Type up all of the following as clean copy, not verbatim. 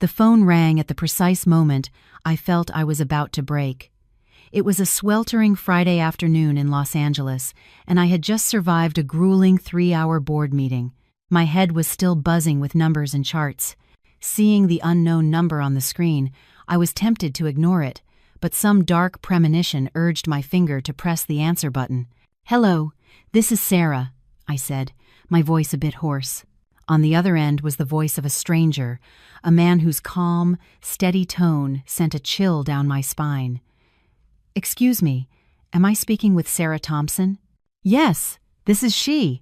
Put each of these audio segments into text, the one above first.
The phone rang at the precise moment I felt I was about to break. It was a sweltering Friday afternoon in Los Angeles, and I had just survived a grueling 3-hour board meeting. My head was still buzzing with numbers and charts. Seeing the unknown number on the screen, I was tempted to ignore it, but some dark premonition urged my finger to press the answer button. "Hello, this is Sarah," I said, my voice a bit hoarse. On the other end was the voice of a stranger, a man whose calm, steady tone sent a chill down my spine. "Excuse me, am I speaking with Sarah Thompson?" "Yes, this is she.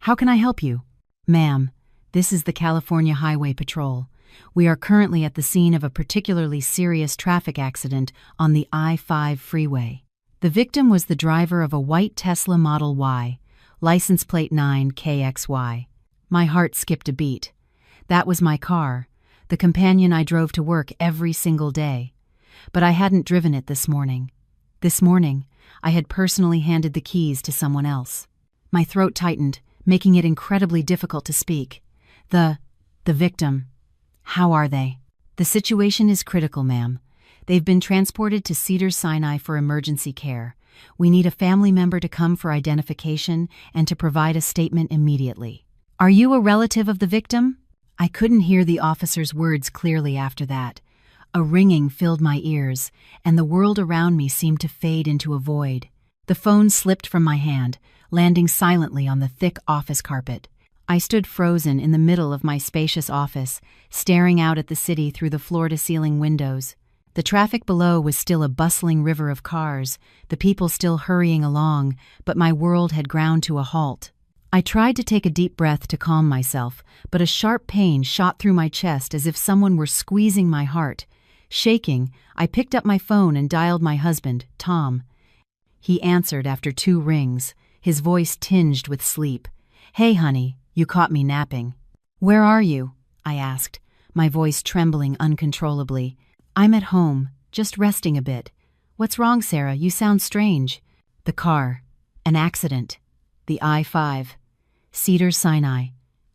How can I help you?" "Ma'am, this is the California Highway Patrol. We are currently at the scene of a particularly serious traffic accident on the I-5 freeway. The victim was the driver of a white Tesla Model Y, license plate 9KXY. My heart skipped a beat. That was my car, the companion I drove to work every single day. But I hadn't driven it this morning. This morning, I had personally handed the keys to someone else. My throat tightened, making it incredibly difficult to speak. The victim. How are they?" "The situation is critical, ma'am. They've been transported to Cedars-Sinai for emergency care. We need a family member to come for identification and to provide a statement immediately." "Are you a relative of the victim?" I couldn't hear the officer's words clearly after that. A ringing filled my ears, and the world around me seemed to fade into a void. The phone slipped from my hand, landing silently on the thick office carpet. I stood frozen in the middle of my spacious office, staring out at the city through the floor-to-ceiling windows. The traffic below was still a bustling river of cars, the people still hurrying along, but my world had ground to a halt. I tried to take a deep breath to calm myself, but a sharp pain shot through my chest as if someone were squeezing my heart. Shaking, I picked up my phone and dialed my husband, Tom. He answered after 2 rings, his voice tinged with sleep. "Hey, honey, you caught me napping." "Where are you?" I asked, my voice trembling uncontrollably. "I'm at home, just resting a bit." "What's wrong, Sarah? You sound strange." "The car. An accident. The I-5. Cedars-Sinai."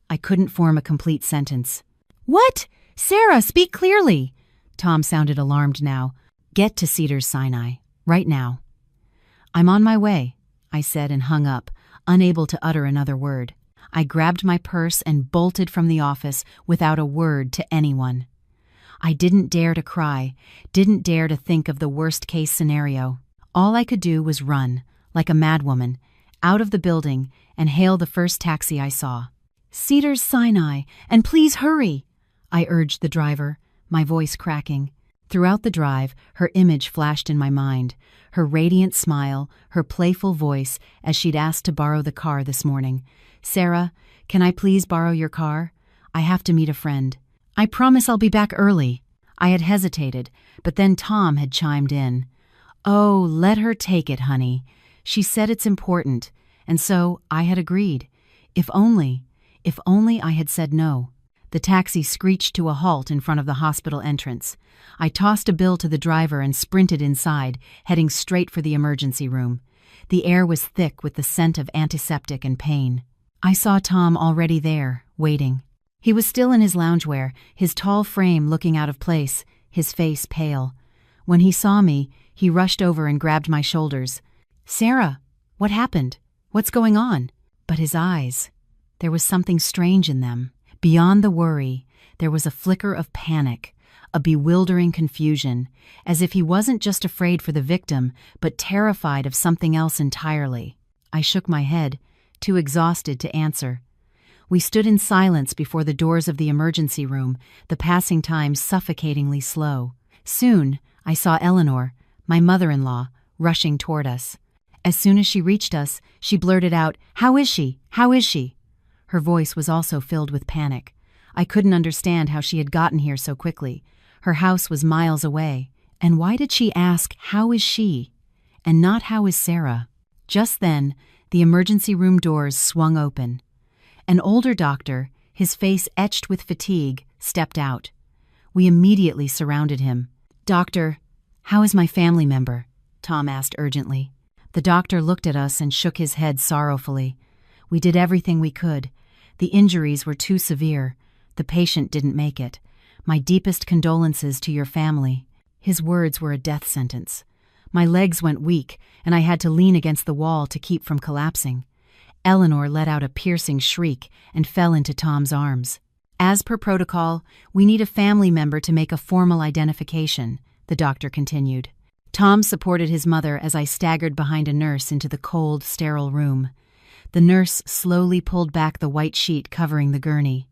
I couldn't form a complete sentence. "What? Sarah, speak clearly!" Tom sounded alarmed now. "Get to Cedars-Sinai, right now." "I'm on my way," I said and hung up, unable to utter another word. I grabbed my purse and bolted from the office without a word to anyone. I didn't dare to cry, didn't dare to think of the worst-case scenario. All I could do was run, like a madwoman, out of the building and hail the first taxi I saw. "Cedars-Sinai, and please hurry," I urged the driver, my voice cracking. Throughout the drive, her image flashed in my mind, her radiant smile, her playful voice as she'd asked to borrow the car this morning. "Sarah, can I please borrow your car? I have to meet a friend. I promise I'll be back early." I had hesitated, but then Tom had chimed in. "Oh, let her take it, honey. She said it's important." And so I had agreed. If only I had said no. The taxi screeched to a halt in front of the hospital entrance. I tossed a bill to the driver and sprinted inside, heading straight for the emergency room. The air was thick with the scent of antiseptic and pain. I saw Tom already there, waiting. He was still in his loungewear, his tall frame looking out of place, his face pale. When he saw me, he rushed over and grabbed my shoulders. "Sarah, what happened? What's going on?" But his eyes, there was something strange in them. Beyond the worry, there was a flicker of panic, a bewildering confusion, as if he wasn't just afraid for the victim, but terrified of something else entirely. I shook my head, too exhausted to answer. We stood in silence before the doors of the emergency room, the passing time suffocatingly slow. Soon, I saw Eleanor, my mother-in-law, rushing toward us. As soon as she reached us, she blurted out, "How is she? How is she?" Her voice was also filled with panic. I couldn't understand how she had gotten here so quickly. Her house was miles away. And why did she ask, "How is she?" and not "How is Sarah?" Just then, the emergency room doors swung open. An older doctor, his face etched with fatigue, stepped out. We immediately surrounded him. "Doctor, how is my family member?" Tom asked urgently. The doctor looked at us and shook his head sorrowfully. We did everything we could. The injuries were too severe. The patient didn't make it. My deepest condolences to your family." His words were a death sentence. My legs went weak, and I had to lean against the wall to keep from collapsing. Eleanor let out a piercing shriek and fell into Tom's arms. "As per protocol, we need a family member to make a formal identification," the doctor continued. Tom supported his mother as I staggered behind a nurse into the cold, sterile room. The nurse slowly pulled back the white sheet covering the gurney.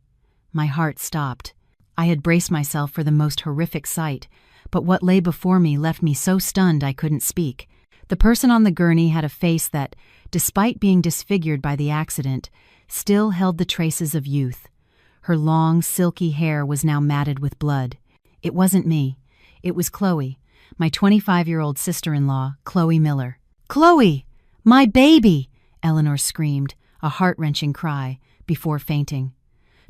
My heart stopped. I had braced myself for the most horrific sight, but what lay before me left me so stunned I couldn't speak. The person on the gurney had a face that, despite being disfigured by the accident, still held the traces of youth. Her long, silky hair was now matted with blood. It wasn't me. It was Chloe, my 25-year-old sister-in-law, Chloe Miller. "Chloe! My baby!" Eleanor screamed, a heart-wrenching cry, before fainting.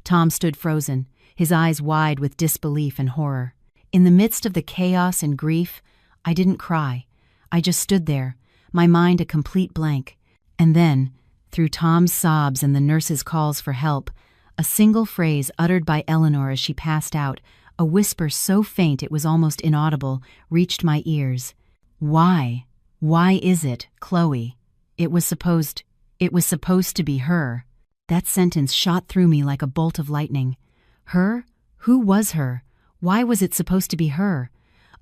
Tom stood frozen, his eyes wide with disbelief and horror. In the midst of the chaos and grief, I didn't cry. I just stood there, my mind a complete blank. And then, through Tom's sobs and the nurse's calls for help, a single phrase uttered by Eleanor as she passed out, a whisper so faint it was almost inaudible, reached my ears. "Why? Why is it, Chloe? It was supposed to be her." That sentence shot through me like a bolt of lightning. Her? Who was her? Why was it supposed to be her?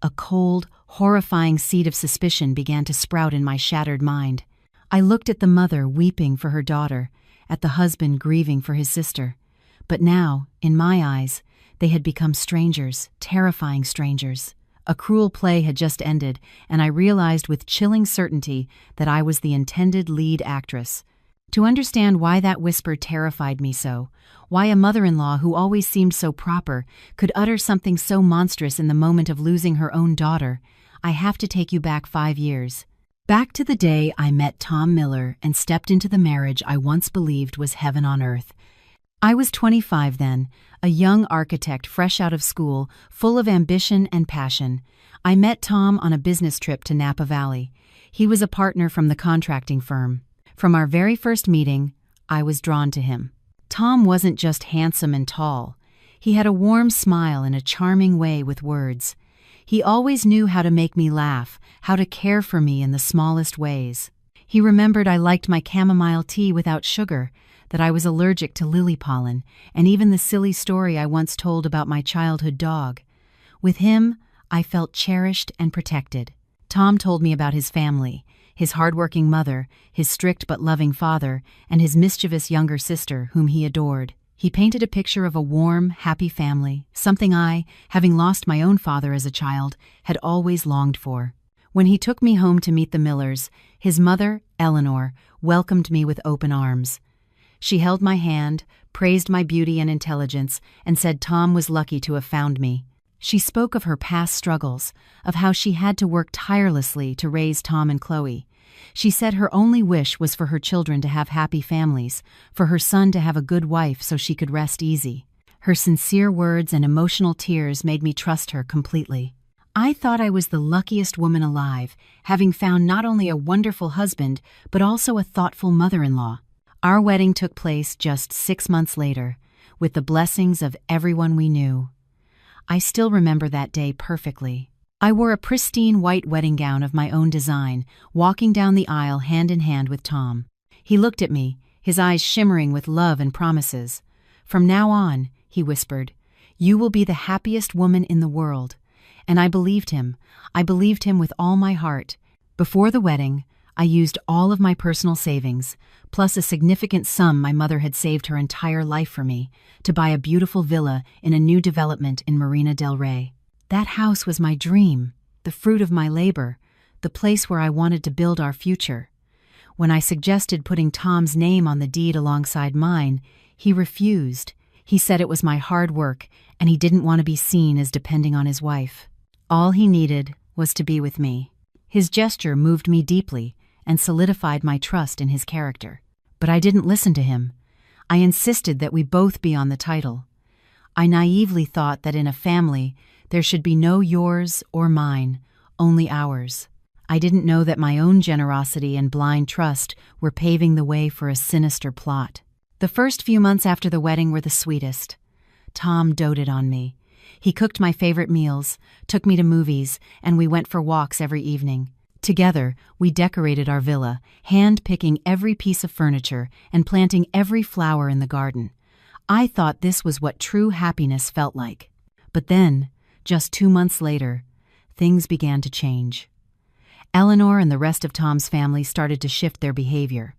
A cold, horrifying seed of suspicion began to sprout in my shattered mind. I looked at the mother weeping for her daughter, at the husband grieving for his sister. But now, in my eyes, they had become strangers, terrifying strangers. A cruel play had just ended, and I realized with chilling certainty that I was the intended lead actress. To understand why that whisper terrified me so, why a mother-in-law who always seemed so proper could utter something so monstrous in the moment of losing her own daughter, I have to take you back 5 years. Back to the day I met Tom Miller and stepped into the marriage I once believed was heaven on earth. I was 25 then, a young architect fresh out of school, full of ambition and passion. I met Tom on a business trip to Napa Valley. He was a partner from the contracting firm. From our very first meeting, I was drawn to him. Tom wasn't just handsome and tall. He had a warm smile and a charming way with words. He always knew how to make me laugh, how to care for me in the smallest ways. He remembered I liked my chamomile tea without sugar, that I was allergic to lily pollen, and even the silly story I once told about my childhood dog. With him, I felt cherished and protected. Tom told me about his family, his hardworking mother, his strict but loving father, and his mischievous younger sister, whom he adored. He painted a picture of a warm, happy family, something I, having lost my own father as a child, had always longed for. When he took me home to meet the Millers, his mother, Eleanor, welcomed me with open arms. She held my hand, praised my beauty and intelligence, and said Tom was lucky to have found me. She spoke of her past struggles, of how she had to work tirelessly to raise Tom and Chloe. She said her only wish was for her children to have happy families, for her son to have a good wife so she could rest easy. Her sincere words and emotional tears made me trust her completely. I thought I was the luckiest woman alive, having found not only a wonderful husband, but also a thoughtful mother-in-law. Our wedding took place just 6 months later, with the blessings of everyone we knew. I still remember that day perfectly. I wore a pristine white wedding gown of my own design, walking down the aisle hand in hand with Tom. He looked at me, his eyes shimmering with love and promises. "From now on," he whispered, "you will be the happiest woman in the world." And I believed him. I believed him with all my heart. Before the wedding, I used all of my personal savings, plus a significant sum my mother had saved her entire life for me, to buy a beautiful villa in a new development in Marina del Rey. That house was my dream, the fruit of my labor, the place where I wanted to build our future. When I suggested putting Tom's name on the deed alongside mine, he refused. He said it was my hard work, and he didn't want to be seen as depending on his wife. All he needed was to be with me. His gesture moved me deeply and solidified my trust in his character. But I didn't listen to him. I insisted that we both be on the title. I naively thought that in a family, there should be no yours or mine, only ours. I didn't know that my own generosity and blind trust were paving the way for a sinister plot. The first few months after the wedding were the sweetest. Tom doted on me. He cooked my favorite meals, took me to movies, and we went for walks every evening. Together, we decorated our villa, hand-picking every piece of furniture and planting every flower in the garden. I thought this was what true happiness felt like. But then, just 2 months later, things began to change. Eleanor and the rest of Tom's family started to shift their behavior.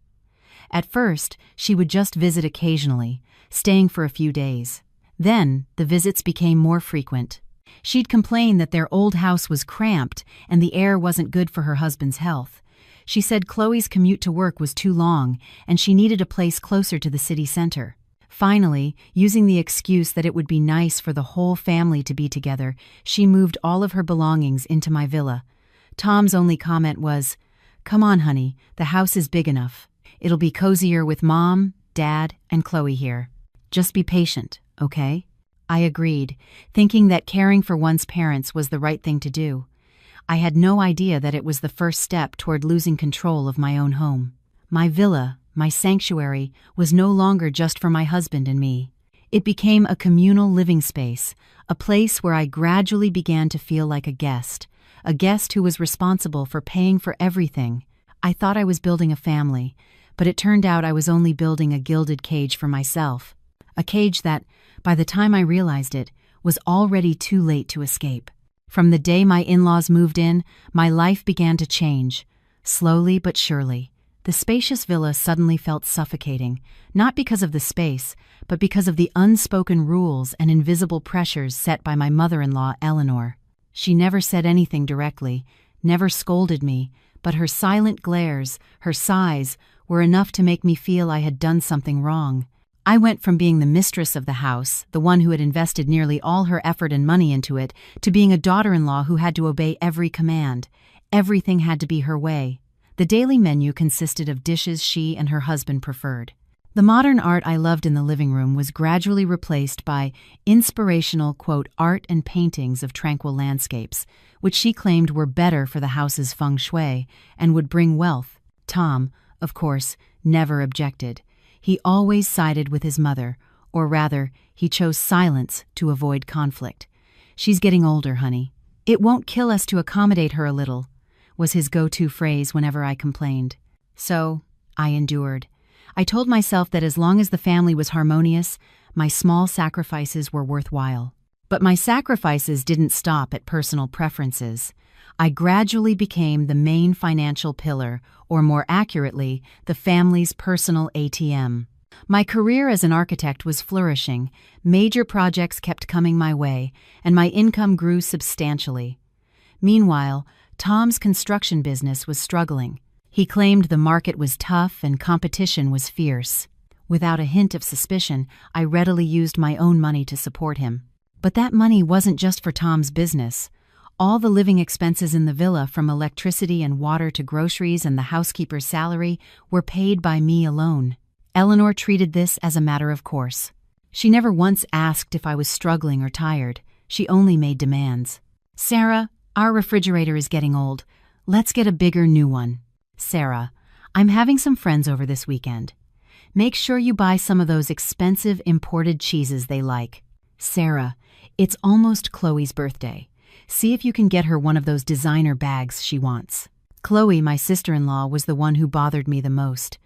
At first, she would just visit occasionally, staying for a few days. Then, the visits became more frequent. She'd complain that their old house was cramped and the air wasn't good for her husband's health. She said Chloe's commute to work was too long and she needed a place closer to the city center. Finally, using the excuse that it would be nice for the whole family to be together, she moved all of her belongings into my villa. Tom's only comment was, "Come on, honey, the house is big enough. It'll be cozier with Mom, Dad, and Chloe here. Just be patient, okay?" I agreed, thinking that caring for one's parents was the right thing to do. I had no idea that it was the first step toward losing control of my own home. My villa, my sanctuary, was no longer just for my husband and me. It became a communal living space, a place where I gradually began to feel like a guest who was responsible for paying for everything. I thought I was building a family, but it turned out I was only building a gilded cage for myself. A cage that, by the time I realized it, was already too late to escape. From the day my in-laws moved in, my life began to change. Slowly but surely, the spacious villa suddenly felt suffocating, not because of the space, but because of the unspoken rules and invisible pressures set by my mother-in-law, Eleanor. She never said anything directly, never scolded me, but her silent glares, her sighs, were enough to make me feel I had done something wrong. I went from being the mistress of the house, the one who had invested nearly all her effort and money into it, to being a daughter-in-law who had to obey every command. Everything had to be her way. The daily menu consisted of dishes she and her husband preferred. The modern art I loved in the living room was gradually replaced by inspirational, quote, art and paintings of tranquil landscapes, which she claimed were better for the house's feng shui and would bring wealth. Tom, of course, never objected. He always sided with his mother, or rather, he chose silence to avoid conflict. "She's getting older, honey. It won't kill us to accommodate her a little," was his go-to phrase whenever I complained. So, I endured. I told myself that as long as the family was harmonious, my small sacrifices were worthwhile. But my sacrifices didn't stop at personal preferences. I gradually became the main financial pillar, or more accurately, the family's personal ATM. My career as an architect was flourishing, major projects kept coming my way, and my income grew substantially. Meanwhile, Tom's construction business was struggling. He claimed the market was tough and competition was fierce. Without a hint of suspicion, I readily used my own money to support him. But that money wasn't just for Tom's business. All the living expenses in the villa, from electricity and water to groceries and the housekeeper's salary, were paid by me alone. Eleanor treated this as a matter of course. She never once asked if I was struggling or tired. She only made demands. "Sarah, our refrigerator is getting old. Let's get a bigger new one." "Sarah, I'm having some friends over this weekend. Make sure you buy some of those expensive imported cheeses they like." "Sarah, it's almost Chloe's birthday. See if you can get her one of those designer bags she wants." Chloe, my sister-in-law, was the one who bothered me the most.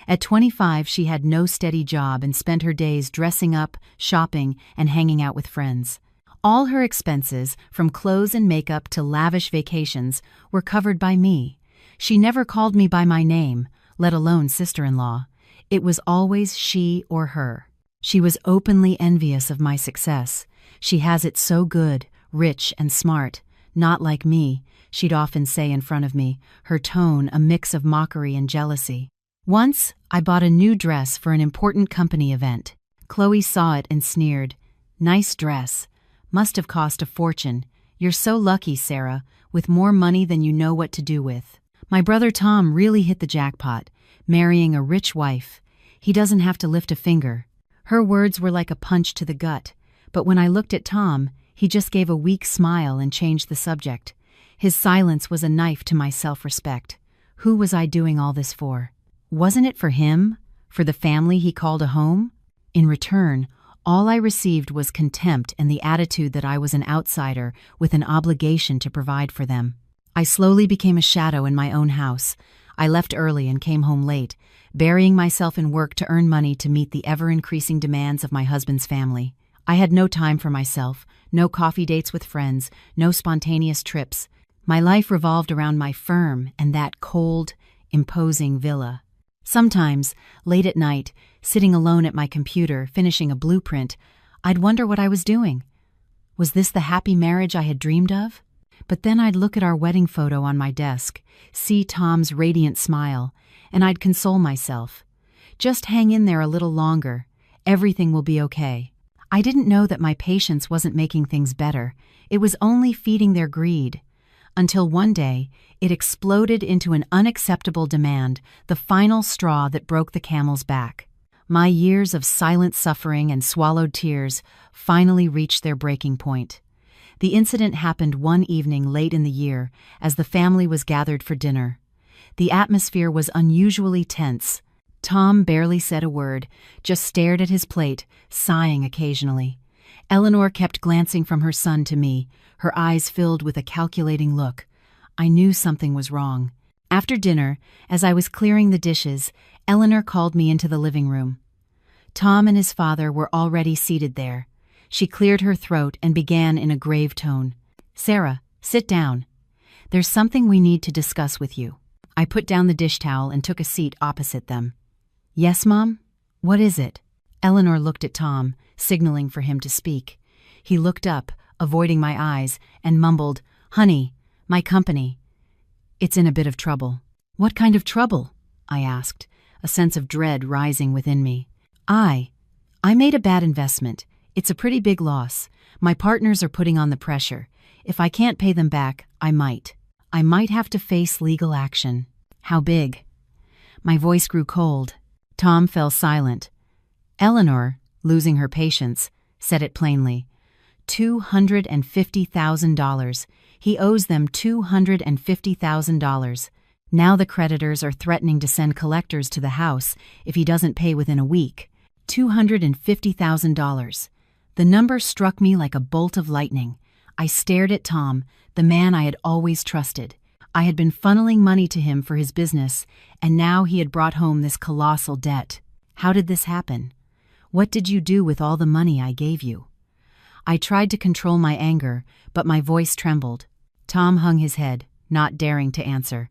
At 25, she had no steady job and spent her days dressing up, shopping, and hanging out with friends. All her expenses, from clothes and makeup to lavish vacations, were covered by me. She never called me by my name, let alone sister-in-law. It was always she or her. She was openly envious of my success. "She has it so good, rich and smart. Not like me," she'd often say in front of me, her tone a mix of mockery and jealousy. Once, I bought a new dress for an important company event. Chloe saw it and sneered. "Nice dress. Must have cost a fortune. You're so lucky, Sarah, with more money than you know what to do with." My brother Tom really hit the jackpot, marrying a rich wife. He doesn't have to lift a finger. Her words were like a punch to the gut, but when I looked at Tom, he just gave a weak smile and changed the subject. His silence was a knife to my self-respect. Who was I doing all this for? Wasn't it for him? For the family he called a home? In return, All I received was contempt and the attitude that I was an outsider with an obligation to provide for them. I slowly became a shadow in my own house. I left early and came home late, burying myself in work to earn money to meet the ever-increasing demands of my husband's family. I had no time for myself, no coffee dates with friends, no spontaneous trips. My life revolved around my firm and that cold, imposing villa. Sometimes, late at night, sitting alone at my computer, finishing a blueprint, I'd wonder what I was doing. Was this the happy marriage I had dreamed of? But then I'd look at our wedding photo on my desk, see Tom's radiant smile, and I'd console myself. Just hang in there a little longer. Everything will be okay. I didn't know that my patience wasn't making things better. It was only feeding their greed. Until one day, it exploded into an unacceptable demand, the final straw that broke the camel's back. My years of silent suffering and swallowed tears finally reached their breaking point. The incident happened one evening late in the year, as the family was gathered for dinner. The atmosphere was unusually tense. Tom barely said a word, just stared at his plate, sighing occasionally. Eleanor kept glancing from her son to me, her eyes filled with a calculating look. I knew something was wrong. After dinner, as I was clearing the dishes, Eleanor called me into the living room. Tom and his father were already seated there. She cleared her throat and began in a grave tone. "Sarah, sit down. There's something we need to discuss with you." I put down the dish towel and took a seat opposite them. "Yes, Mom? What is it?" Eleanor looked at Tom, signaling for him to speak. He looked up, avoiding my eyes, and mumbled, "Honey, my company. It's in a bit of trouble." "What kind of trouble?" I asked, a sense of dread rising within me. I made a bad investment. It's a pretty big loss. My partners are putting on the pressure. If I can't pay them back, I might have to face legal action." "How big?" My voice grew cold. Tom fell silent. Eleanor, losing her patience, said it plainly. $250,000. He owes them $250,000. Now the creditors are threatening to send collectors to the house if he doesn't pay within a week. $250,000. The number struck me like a bolt of lightning. I stared at Tom, the man I had always trusted. I had been funneling money to him for his business, and now he had brought home this colossal debt. "How did this happen? What did you do with all the money I gave you?" I tried to control my anger, but my voice trembled. Tom hung his head, not daring to answer.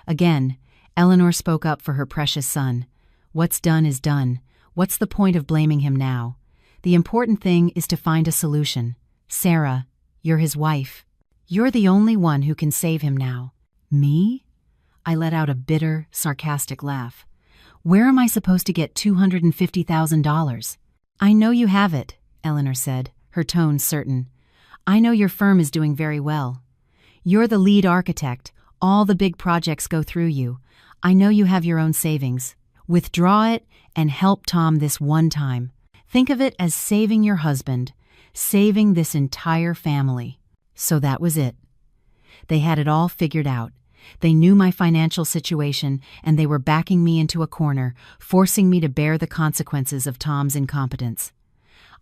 Again, Eleanor spoke up for her precious son. "What's done is done. What's the point of blaming him now? The important thing is to find a solution. Sarah, you're his wife. You're the only one who can save him now." "Me?" I let out a bitter, sarcastic laugh. "Where am I supposed to get $250,000? "I know you have it," Eleanor said, her tone certain. "I know your firm is doing very well. You're the lead architect. All the big projects go through you. I know you have your own savings. Withdraw it and help Tom this one time. Think of it as saving your husband, saving this entire family." So that was it. They had it all figured out. They knew my financial situation, and they were backing me into a corner, forcing me to bear the consequences of Tom's incompetence.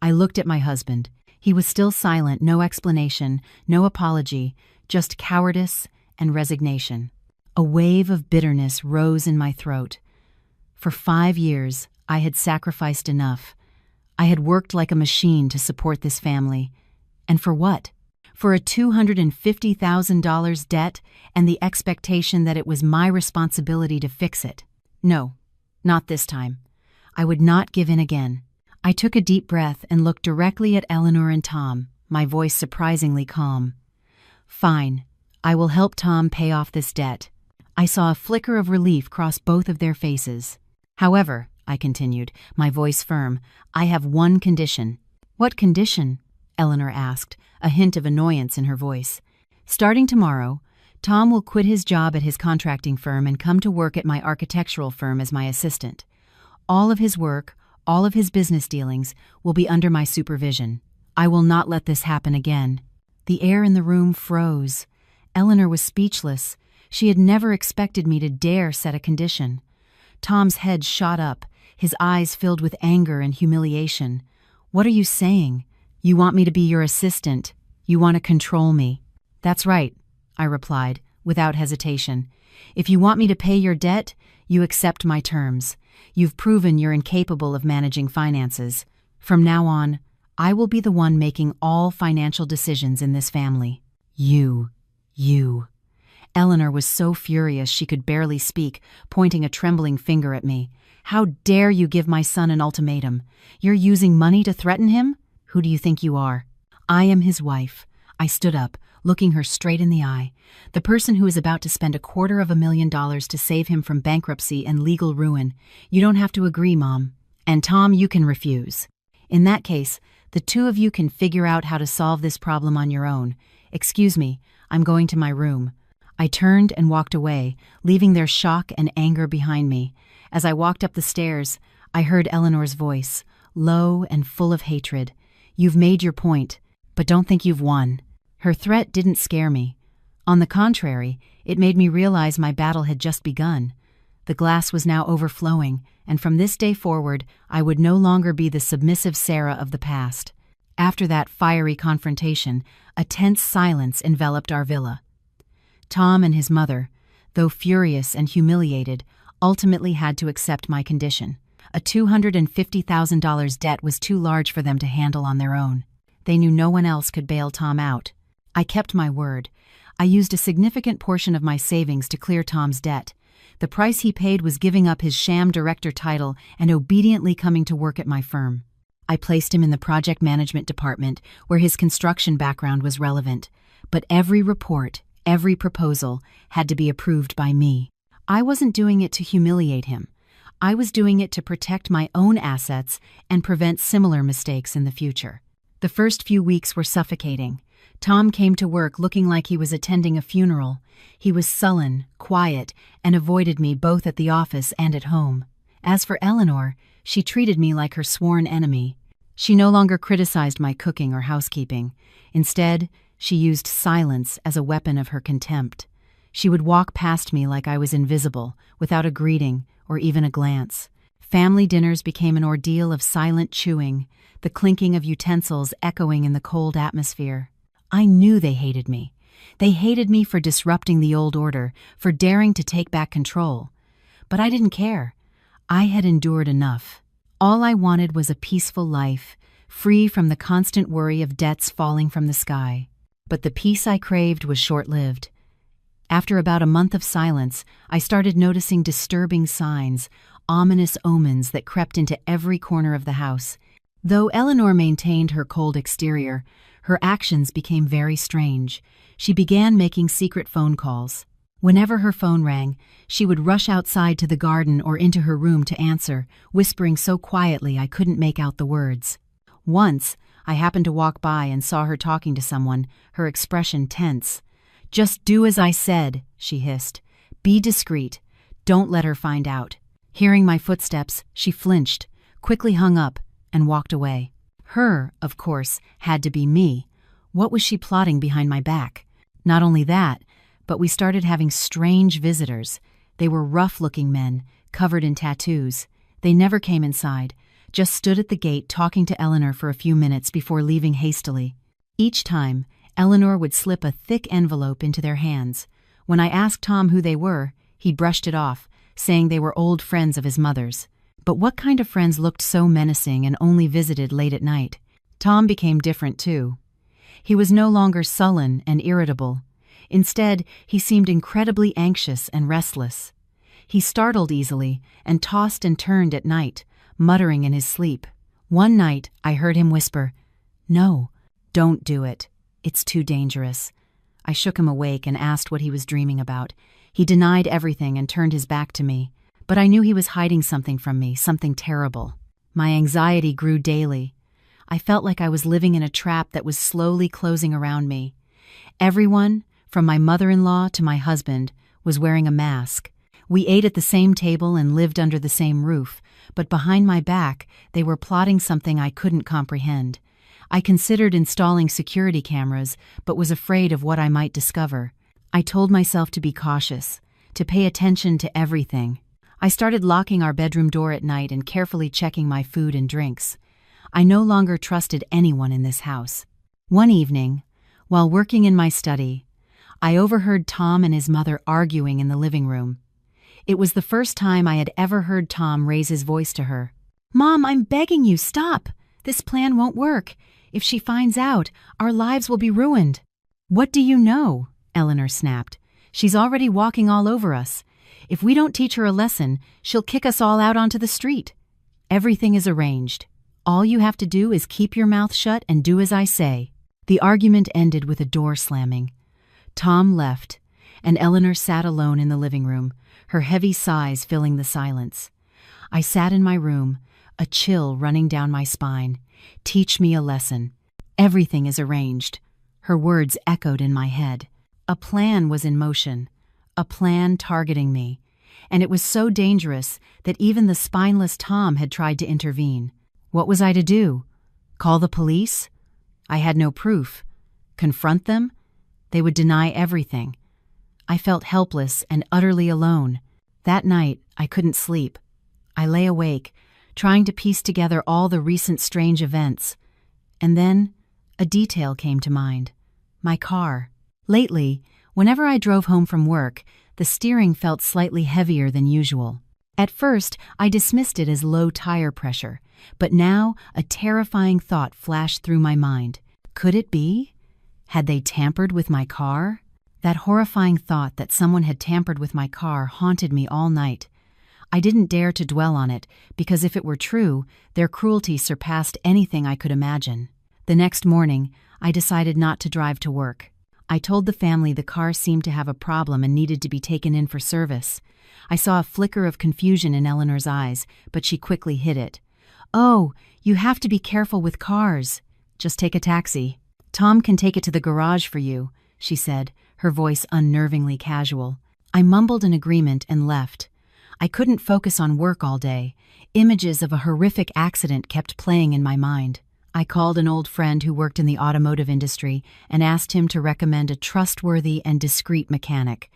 I looked at my husband. He was still silent, no explanation, no apology, just cowardice and resignation. A wave of bitterness rose in my throat. For 5 years, I had sacrificed enough. I had worked like a machine to support this family. And for what? For a $250,000 debt and the expectation that it was my responsibility to fix it. No, not this time. I would not give in again. I took a deep breath and looked directly at Eleanor and Tom, my voice surprisingly calm. "Fine. I will help Tom pay off this debt." I saw a flicker of relief cross both of their faces. "However," I continued, my voice firm, "I have one condition." "What condition?" Eleanor asked, a hint of annoyance in her voice. "Starting tomorrow, Tom will quit his job at his contracting firm and come to work at my architectural firm as my assistant. All of his work, all of his business dealings, will be under my supervision. I will not let this happen again." The air in the room froze. Eleanor was speechless. She had never expected me to dare set a condition. Tom's head shot up, his eyes filled with anger and humiliation. "What are you saying? You want me to be your assistant. You want to control me." "That's right," I replied, without hesitation. "If you want me to pay your debt, you accept my terms. You've proven you're incapable of managing finances. From now on, I will be the one making all financial decisions in this family. You. Eleanor was so furious she could barely speak, pointing a trembling finger at me. "How dare you give my son an ultimatum? You're using money to threaten him? Who do you think you are?" "I am his wife." I stood up, looking her straight in the eye. "The person who is about to spend $250,000 to save him from bankruptcy and legal ruin. You don't have to agree, Mom. And Tom, you can refuse. In that case, the two of you can figure out how to solve this problem on your own. Excuse me, I'm going to my room." I turned and walked away, leaving their shock and anger behind me. As I walked up the stairs, I heard Eleanor's voice, low and full of hatred. "You've made your point, but don't think you've won." Her threat didn't scare me. On the contrary, it made me realize my battle had just begun. The glass was now overflowing, and from this day forward, I would no longer be the submissive Sarah of the past. After that fiery confrontation, a tense silence enveloped our villa. Tom and his mother, though furious and humiliated, ultimately had to accept my condition. A $250,000 debt was too large for them to handle on their own. They knew no one else could bail Tom out. I kept my word. I used a significant portion of my savings to clear Tom's debt. The price he paid was giving up his sham director title and obediently coming to work at my firm. I placed him in the project management department, where his construction background was relevant. But every report, every proposal, had to be approved by me. I wasn't doing it to humiliate him. I was doing it to protect my own assets and prevent similar mistakes in the future. The first few weeks were suffocating. Tom came to work looking like he was attending a funeral. He was sullen, quiet, and avoided me both at the office and at home. As for Eleanor, she treated me like her sworn enemy. She no longer criticized my cooking or housekeeping. Instead, she used silence as a weapon of her contempt. She would walk past me like I was invisible, without a greeting or even a glance. Family dinners became an ordeal of silent chewing, the clinking of utensils echoing in the cold atmosphere. I knew they hated me. They hated me for disrupting the old order, for daring to take back control. But I didn't care. I had endured enough. All I wanted was a peaceful life, free from the constant worry of debts falling from the sky. But the peace I craved was short-lived. After about a month of silence, I started noticing disturbing signs, ominous omens that crept into every corner of the house. Though Eleanor maintained her cold exterior, her actions became very strange. She began making secret phone calls. Whenever her phone rang, she would rush outside to the garden or into her room to answer, whispering so quietly I couldn't make out the words. Once, I happened to walk by and saw her talking to someone, her expression tense. "Just do as I said," she hissed. "Be discreet. Don't let her find out." Hearing my footsteps, she flinched, quickly hung up, and walked away. Her, of course, had to be me. What was she plotting behind my back? Not only that, but we started having strange visitors. They were rough-looking men, covered in tattoos. They never came inside, just stood at the gate talking to Eleanor for a few minutes before leaving hastily. Each time, Eleanor would slip a thick envelope into their hands. When I asked Tom who they were, he brushed it off, saying they were old friends of his mother's. But what kind of friends looked so menacing and only visited late at night? Tom became different, too. He was no longer sullen and irritable. Instead, he seemed incredibly anxious and restless. He startled easily and tossed and turned at night, muttering in his sleep. One night, I heard him whisper, "No, don't do it. It's too dangerous." I shook him awake and asked what he was dreaming about. He denied everything and turned his back to me. But I knew he was hiding something from me, something terrible. My anxiety grew daily. I felt like I was living in a trap that was slowly closing around me. Everyone, from my mother-in-law to my husband, was wearing a mask. We ate at the same table and lived under the same roof, but behind my back, they were plotting something I couldn't comprehend. I considered installing security cameras, but was afraid of what I might discover. I told myself to be cautious, to pay attention to everything. I started locking our bedroom door at night and carefully checking my food and drinks. I no longer trusted anyone in this house. One evening, while working in my study, I overheard Tom and his mother arguing in the living room. It was the first time I had ever heard Tom raise his voice to her. "Mom, I'm begging you, stop! This plan won't work. If she finds out, our lives will be ruined." "What do you know?" Eleanor snapped. "She's already walking all over us. If we don't teach her a lesson, she'll kick us all out onto the street. Everything is arranged. All you have to do is keep your mouth shut and do as I say." The argument ended with a door slamming. Tom left, and Eleanor sat alone in the living room, her heavy sighs filling the silence. I sat in my room, a chill running down my spine. "Teach me a lesson. Everything is arranged." Her words echoed in my head. A plan was in motion, a plan targeting me, and it was so dangerous that even the spineless Tom had tried to intervene. What was I to do? Call the police? I had no proof. Confront them? They would deny everything. I felt helpless and utterly alone. That night, I couldn't sleep. I lay awake, trying to piece together all the recent strange events. And then, a detail came to mind. My car. Lately, whenever I drove home from work, the steering felt slightly heavier than usual. At first, I dismissed it as low tire pressure, but now a terrifying thought flashed through my mind. Could it be? Had they tampered with my car? That horrifying thought that someone had tampered with my car haunted me all night. I didn't dare to dwell on it, because if it were true, their cruelty surpassed anything I could imagine. The next morning, I decided not to drive to work. I told the family the car seemed to have a problem and needed to be taken in for service. I saw a flicker of confusion in Eleanor's eyes, but she quickly hid it. "Oh, you have to be careful with cars. Just take a taxi. Tom can take it to the garage for you," she said, her voice unnervingly casual. I mumbled an agreement and left. I couldn't focus on work all day. Images of a horrific accident kept playing in my mind. I called an old friend who worked in the automotive industry and asked him to recommend a trustworthy and discreet mechanic.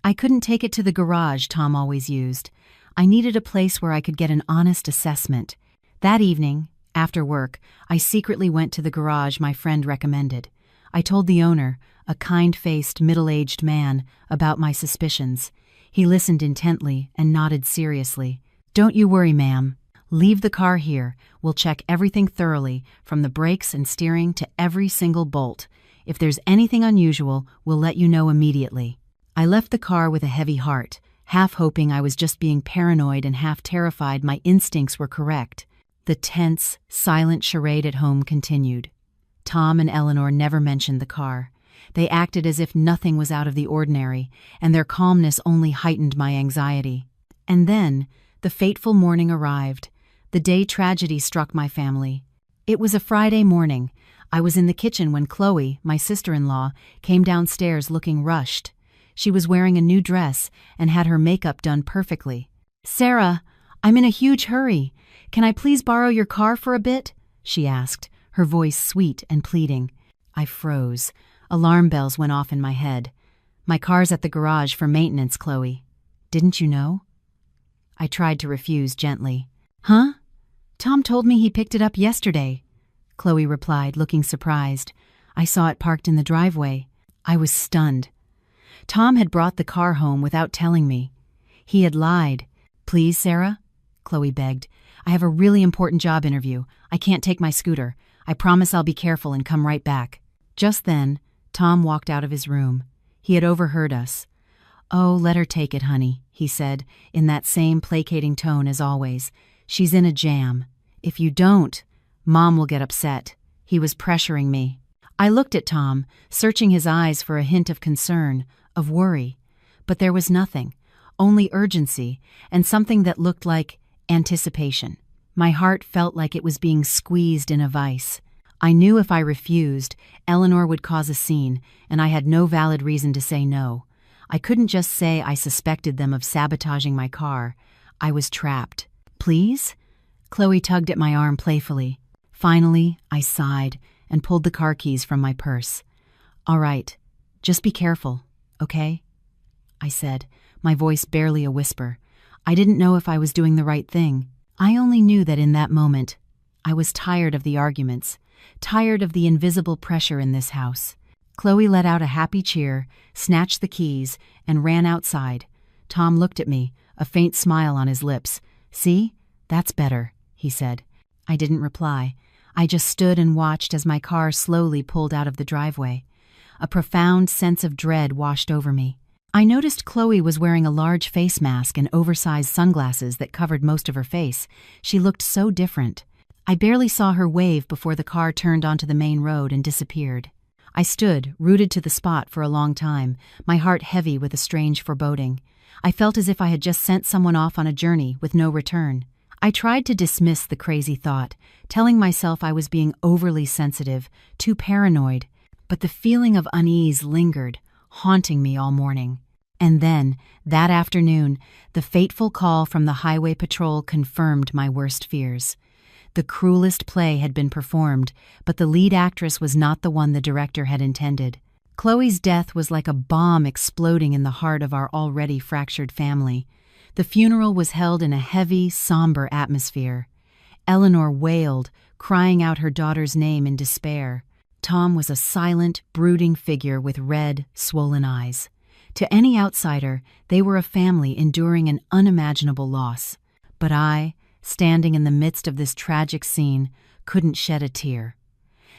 I couldn't take it to the garage Tom always used. I needed a place where I could get an honest assessment. That evening, after work, I secretly went to the garage my friend recommended. I told the owner, a kind-faced, middle-aged man, about my suspicions. He listened intently and nodded seriously. "Don't you worry, ma'am. Leave the car here. We'll check everything thoroughly, from the brakes and steering to every single bolt. If there's anything unusual, we'll let you know immediately." I left the car with a heavy heart, half hoping I was just being paranoid and half terrified my instincts were correct. The tense, silent charade at home continued. Tom and Eleanor never mentioned the car. They acted as if nothing was out of the ordinary, and their calmness only heightened my anxiety. And then, the fateful morning arrived. The day tragedy struck my family. It was a Friday morning. I was in the kitchen when Chloe, my sister-in-law, came downstairs looking rushed. She was wearing a new dress and had her makeup done perfectly. "Sarah, I'm in a huge hurry. Can I please borrow your car for a bit?" she asked, her voice sweet and pleading. I froze. Alarm bells went off in my head. "My car's at the garage for maintenance, Chloe. Didn't you know?" I tried to refuse gently. "Huh? Tom told me he picked it up yesterday," Chloe replied, looking surprised. "I saw it parked in the driveway." I was stunned. Tom had brought the car home without telling me. He had lied. "Please, Sarah," Chloe begged. "I have a really important job interview. I can't take my scooter. I promise I'll be careful and come right back." Just then, Tom walked out of his room. He had overheard us. "Oh, let her take it, honey," he said, in that same placating tone as always. "She's in a jam. If you don't, Mom will get upset." He was pressuring me. I looked at Tom, searching his eyes for a hint of concern, of worry. But there was nothing, only urgency, and something that looked like anticipation. My heart felt like it was being squeezed in a vice. I knew if I refused, Eleanor would cause a scene, and I had no valid reason to say no. I couldn't just say I suspected them of sabotaging my car. I was trapped. "Please?" Chloe tugged at my arm playfully. Finally, I sighed and pulled the car keys from my purse. "All right, just be careful, okay?" I said, my voice barely a whisper. I didn't know if I was doing the right thing. I only knew that in that moment, I was tired of the arguments, tired of the invisible pressure in this house. Chloe let out a happy cheer, snatched the keys, and ran outside. Tom looked at me, a faint smile on his lips. "See? That's better," he said. I didn't reply. I just stood and watched as my car slowly pulled out of the driveway. A profound sense of dread washed over me. I noticed Chloe was wearing a large face mask and oversized sunglasses that covered most of her face. She looked so different. I barely saw her wave before the car turned onto the main road and disappeared. I stood, rooted to the spot for a long time, my heart heavy with a strange foreboding. I felt as if I had just sent someone off on a journey with no return. I tried to dismiss the crazy thought, telling myself I was being overly sensitive, too paranoid, but the feeling of unease lingered, haunting me all morning. And then, that afternoon, the fateful call from the highway patrol confirmed my worst fears. The cruelest play had been performed, but the lead actress was not the one the director had intended. Chloe's death was like a bomb exploding in the heart of our already fractured family. The funeral was held in a heavy, somber atmosphere. Eleanor wailed, crying out her daughter's name in despair. Tom was a silent, brooding figure with red, swollen eyes. To any outsider, they were a family enduring an unimaginable loss. But I, standing in the midst of this tragic scene, couldn't shed a tear.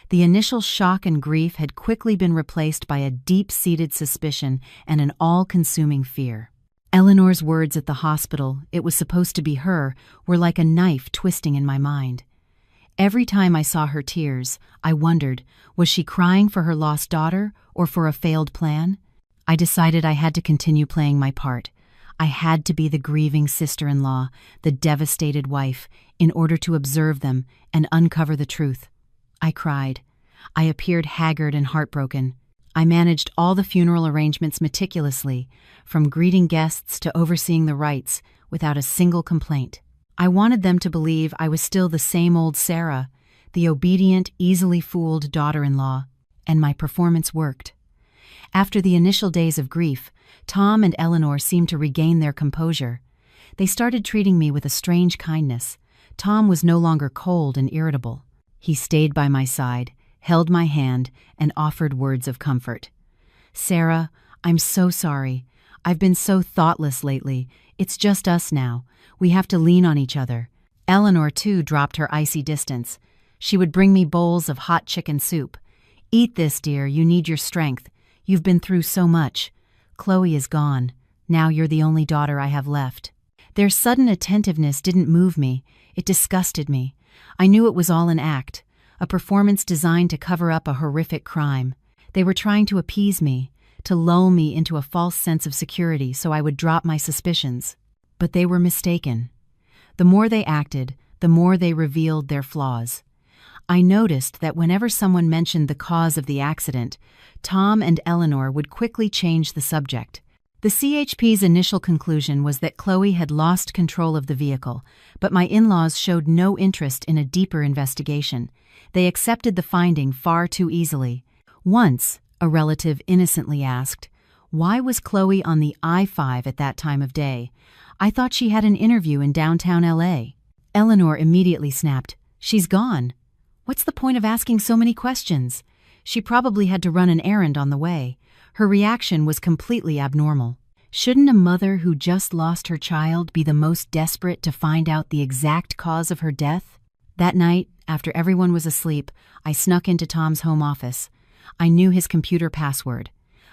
The initial shock and grief had quickly been replaced by a deep-seated suspicion and an all-consuming fear. Eleanor's words at the hospital, "It was supposed to be her," were like a knife twisting in my mind. Every time I saw her tears, I wondered, was she crying for her lost daughter or for a failed plan? I decided I had to continue playing my part. I had to be the grieving sister-in-law, the devastated wife, in order to observe them and uncover the truth. I cried. I appeared haggard and heartbroken. I managed all the funeral arrangements meticulously, from greeting guests to overseeing the rites, without a single complaint. I wanted them to believe I was still the same old Sarah, the obedient, easily fooled daughter-in-law, and my performance worked. After the initial days of grief, Tom and Eleanor seemed to regain their composure. They started treating me with a strange kindness. Tom was no longer cold and irritable. He stayed by my side, held my hand, and offered words of comfort. "Sarah, I'm so sorry. I've been so thoughtless lately. It's just us now. We have to lean on each other." Eleanor, too, dropped her icy distance. She would bring me bowls of hot chicken soup. "Eat this, dear. You need your strength. You've been through so much. Chloe is gone. Now you're the only daughter I have left." Their sudden attentiveness didn't move me. It disgusted me. I knew it was all an act, a performance designed to cover up a horrific crime. They were trying to appease me, to lull me into a false sense of security so I would drop my suspicions. But they were mistaken. The more they acted, the more they revealed their flaws. I noticed that whenever someone mentioned the cause of the accident, Tom and Eleanor would quickly change the subject. The CHP's initial conclusion was that Chloe had lost control of the vehicle, but my in-laws showed no interest in a deeper investigation. They accepted the finding far too easily. Once, a relative innocently asked, "Why was Chloe on the I-5 at that time of day? I thought she had an interview in downtown LA." Eleanor immediately snapped, "She's gone. What's the point of asking so many questions? She probably had to run an errand on the way." Her reaction was completely abnormal. Shouldn't a mother who just lost her child be the most desperate to find out the exact cause of her death? That night, after everyone was asleep, I snuck into Tom's home office. I knew his computer password.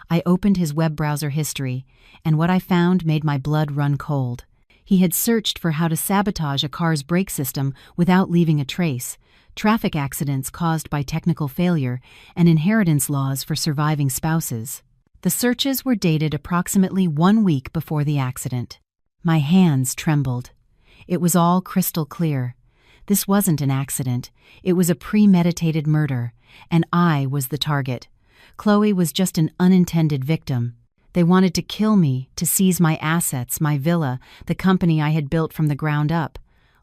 I opened his web browser history, and what I found made my blood run cold. He had searched for how to sabotage a car's brake system without leaving a trace, traffic accidents caused by technical failure, and inheritance laws for surviving spouses. The searches were dated approximately 1 week before the accident. My hands trembled. It was all crystal clear. This wasn't an accident. It was a premeditated murder, and I was the target. Chloe was just an unintended victim. They wanted to kill me, to seize my assets, my villa, the company I had built from the ground up.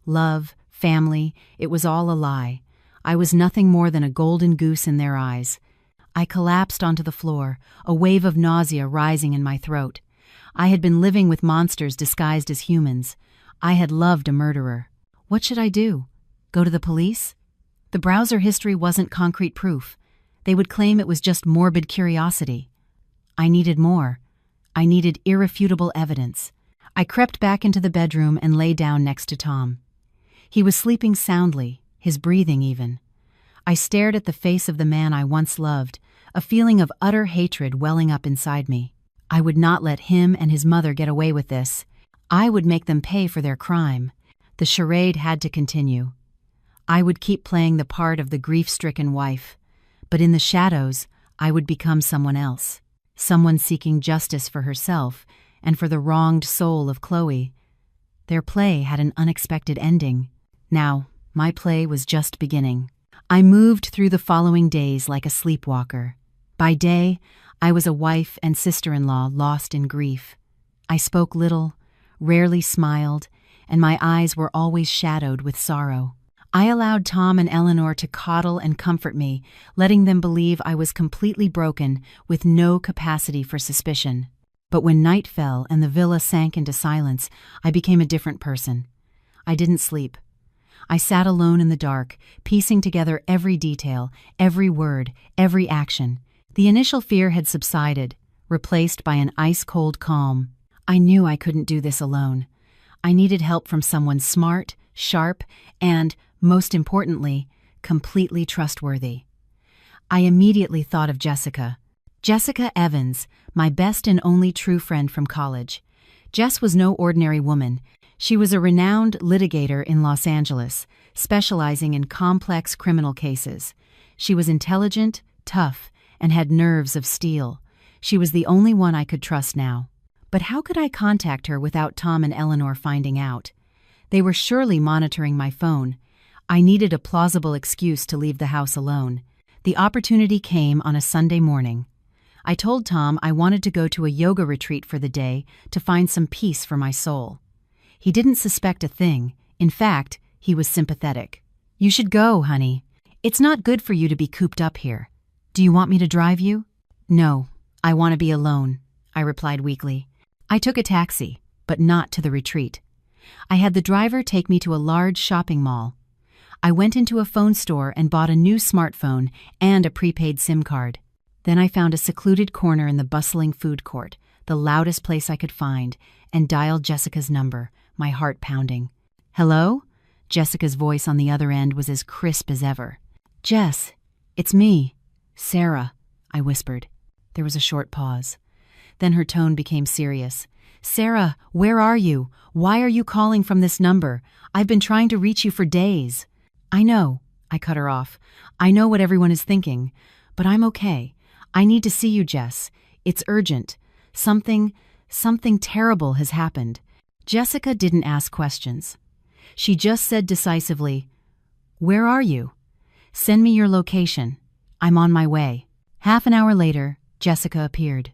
Love, family, it was all a lie. I was nothing more than a golden goose in their eyes. I collapsed onto the floor, a wave of nausea rising in my throat. I had been living with monsters disguised as humans. I had loved a murderer. What should I do? Go to the police? The browser history wasn't concrete proof. They would claim it was just morbid curiosity. I needed more. I needed irrefutable evidence. I crept back into the bedroom and lay down next to Tom. He was sleeping soundly, his breathing even. I stared at the face of the man I once loved, a feeling of utter hatred welling up inside me. I would not let him and his mother get away with this. I would make them pay for their crime. The charade had to continue. I would keep playing the part of the grief-stricken wife, but in the shadows, I would become someone else, someone seeking justice for herself and for the wronged soul of Chloe. Their play had an unexpected ending. Now, my play was just beginning. I moved through the following days like a sleepwalker. By day, I was a wife and sister-in-law lost in grief. I spoke little, rarely smiled, and my eyes were always shadowed with sorrow. I allowed Tom and Eleanor to coddle and comfort me, letting them believe I was completely broken, with no capacity for suspicion. But when night fell and the villa sank into silence, I became a different person. I didn't sleep. I sat alone in the dark, piecing together every detail, every word, every action. The initial fear had subsided, replaced by an ice-cold calm. I knew I couldn't do this alone. I needed help from someone smart, sharp, and, most importantly, completely trustworthy. I immediately thought of Jessica. Jessica Evans, my best and only true friend from college. Jess was no ordinary woman. She was a renowned litigator in Los Angeles, specializing in complex criminal cases. She was intelligent, tough, and had nerves of steel. She was the only one I could trust now. But how could I contact her without Tom and Eleanor finding out? They were surely monitoring my phone. I needed a plausible excuse to leave the house alone. The opportunity came on a Sunday morning. I told Tom I wanted to go to a yoga retreat for the day to find some peace for my soul. He didn't suspect a thing. In fact, he was sympathetic. "You should go, honey. It's not good for you to be cooped up here. Do you want me to drive you?" "No, I want to be alone," I replied weakly. I took a taxi, but not to the retreat. I had the driver take me to a large shopping mall. I went into a phone store and bought a new smartphone and a prepaid SIM card. Then I found a secluded corner in the bustling food court, the loudest place I could find, and dialed Jessica's number, my heart pounding. "Hello?" Jessica's voice on the other end was as crisp as ever. "Jess, it's me. Sarah," I whispered. There was a short pause. Then her tone became serious. "Sarah, where are you? Why are you calling from this number? I've been trying to reach you for days." "I know," I cut her off. "I know what everyone is thinking. But I'm okay. I need to see you, Jess. It's urgent. Something terrible has happened." Jessica didn't ask questions. She just said decisively, "Where are you? Send me your location. I'm on my way." Half an hour later, Jessica appeared.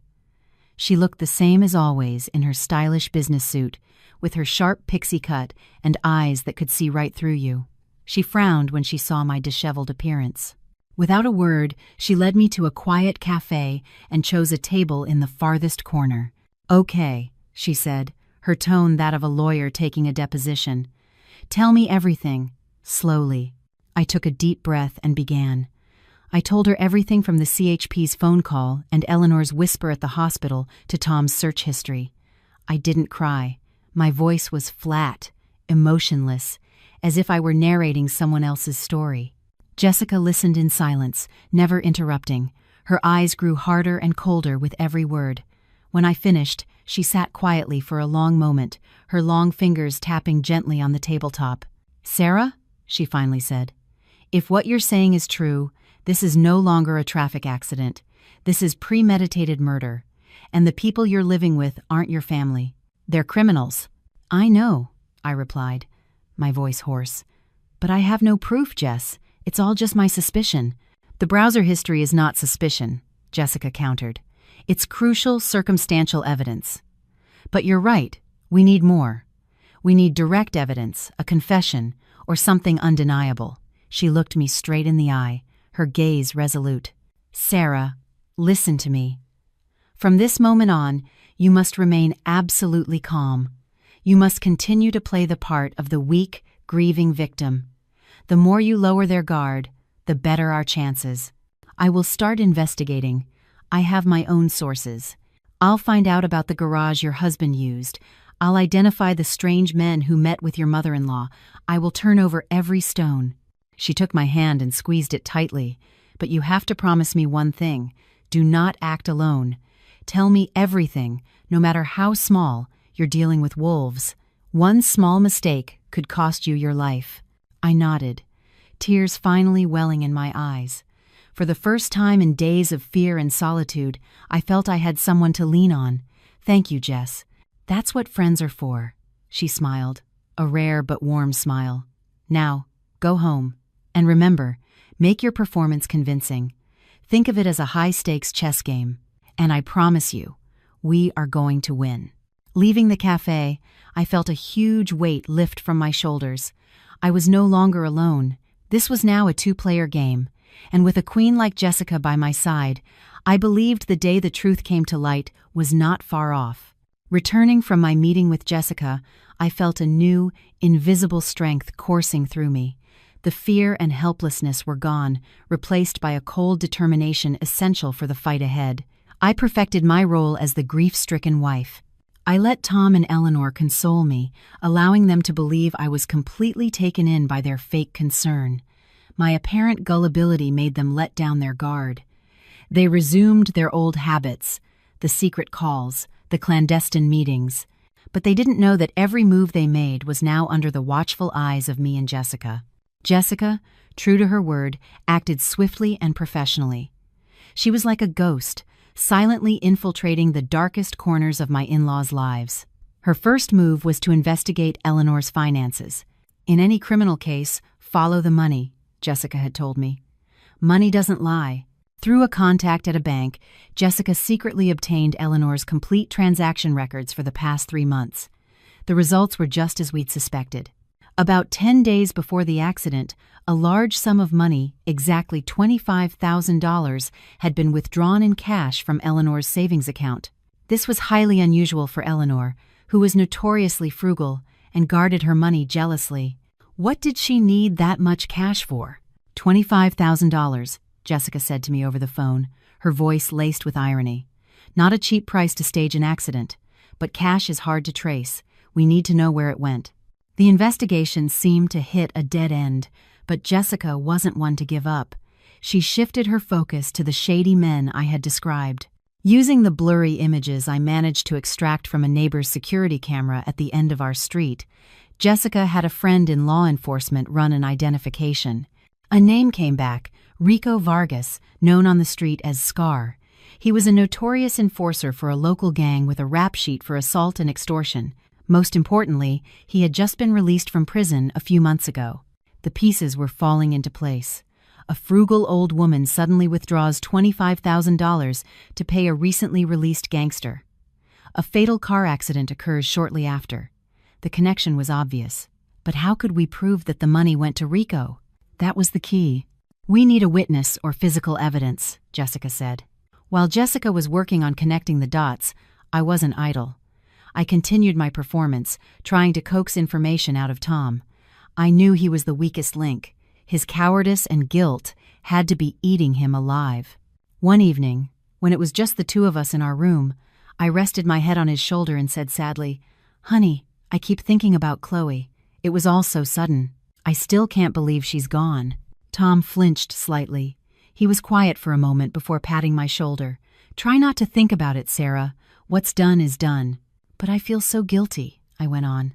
She looked the same as always in her stylish business suit, with her sharp pixie cut and eyes that could see right through you. She frowned when she saw my disheveled appearance. Without a word, she led me to a quiet cafe and chose a table in the farthest corner. "Okay," she said, her tone that of a lawyer taking a deposition. "Tell me everything." Slowly. I took a deep breath and began. I told her everything from the CHP's phone call and Eleanor's whisper at the hospital to Tom's search history. I didn't cry. My voice was flat, emotionless, as if I were narrating someone else's story. Jessica listened in silence, never interrupting. Her eyes grew harder and colder with every word. When I finished, she sat quietly for a long moment, her long fingers tapping gently on the tabletop. "Sarah," she finally said, "if what you're saying is true, this is no longer a traffic accident. This is premeditated murder. And the people you're living with aren't your family. They're criminals." "I know," I replied, my voice hoarse. "But I have no proof, Jess. It's all just my suspicion." "The browser history is not suspicion," Jessica countered. "It's crucial circumstantial evidence. But you're right, we need more. We need direct evidence, a confession, or something undeniable." She looked me straight in the eye, her gaze resolute. "Sarah, listen to me. From this moment on, you must remain absolutely calm. You must continue to play the part of the weak, grieving victim. The more you lower their guard, the better our chances. I will start investigating. I have my own sources. I'll find out about the garage your husband used. I'll identify the strange men who met with your mother-in-law. I will turn over every stone." She took my hand and squeezed it tightly. "But you have to promise me one thing. Do not act alone. Tell me everything, no matter how small. You're dealing with wolves. One small mistake could cost you your life." I nodded, tears finally welling in my eyes. For the first time in days of fear and solitude, I felt I had someone to lean on. "Thank you, Jess. That's what friends are for." She smiled, a rare but warm smile. "Now, go home. And remember, make your performance convincing. Think of it as a high-stakes chess game. And I promise you, we are going to win." Leaving the cafe, I felt a huge weight lift from my shoulders. I was no longer alone. This was now a two-player game, and with a queen like Jessica by my side, I believed the day the truth came to light was not far off. Returning from my meeting with Jessica, I felt a new, invisible strength coursing through me. The fear and helplessness were gone, replaced by a cold determination essential for the fight ahead. I perfected my role as the grief-stricken wife. I let Tom and Eleanor console me, allowing them to believe I was completely taken in by their fake concern. My apparent gullibility made them let down their guard. They resumed their old habits, the secret calls, the clandestine meetings. But they didn't know that every move they made was now under the watchful eyes of me and Jessica. Jessica, true to her word, acted swiftly and professionally. She was like a ghost, silently infiltrating the darkest corners of my in-laws' lives. Her first move was to investigate Eleanor's finances. "In any criminal case, follow the money," Jessica had told me. "Money doesn't lie." Through a contact at a bank, Jessica secretly obtained Eleanor's complete transaction records for the past 3 months. The results were just as we'd suspected. About 10 days before the accident, a large sum of money, exactly $25,000, had been withdrawn in cash from Eleanor's savings account. This was highly unusual for Eleanor, who was notoriously frugal and guarded her money jealously. What did she need that much cash for? $25,000, Jessica said to me over the phone, her voice laced with irony. "Not a cheap price to stage an accident, but cash is hard to trace. We need to know where it went." The investigation seemed to hit a dead end, but Jessica wasn't one to give up. She shifted her focus to the shady men I had described. Using the blurry images I managed to extract from a neighbor's security camera at the end of our street, Jessica had a friend in law enforcement run an identification. A name came back, Rico Vargas, known on the street as Scar. He was a notorious enforcer for a local gang with a rap sheet for assault and extortion. Most importantly, he had just been released from prison a few months ago. The pieces were falling into place. A frugal old woman suddenly withdraws $25,000 to pay a recently released gangster. A fatal car accident occurs shortly after. The connection was obvious. But how could we prove that the money went to Rico? That was the key. "We need a witness or physical evidence," Jessica said. While Jessica was working on connecting the dots, I wasn't idle. I continued my performance, trying to coax information out of Tom. I knew he was the weakest link. His cowardice and guilt had to be eating him alive. One evening, when it was just the two of us in our room, I rested my head on his shoulder and said sadly, "Honey, I keep thinking about Chloe. It was all so sudden. I still can't believe she's gone." Tom flinched slightly. He was quiet for a moment before patting my shoulder. "Try not to think about it, Sarah. What's done is done." "But I feel so guilty," I went on.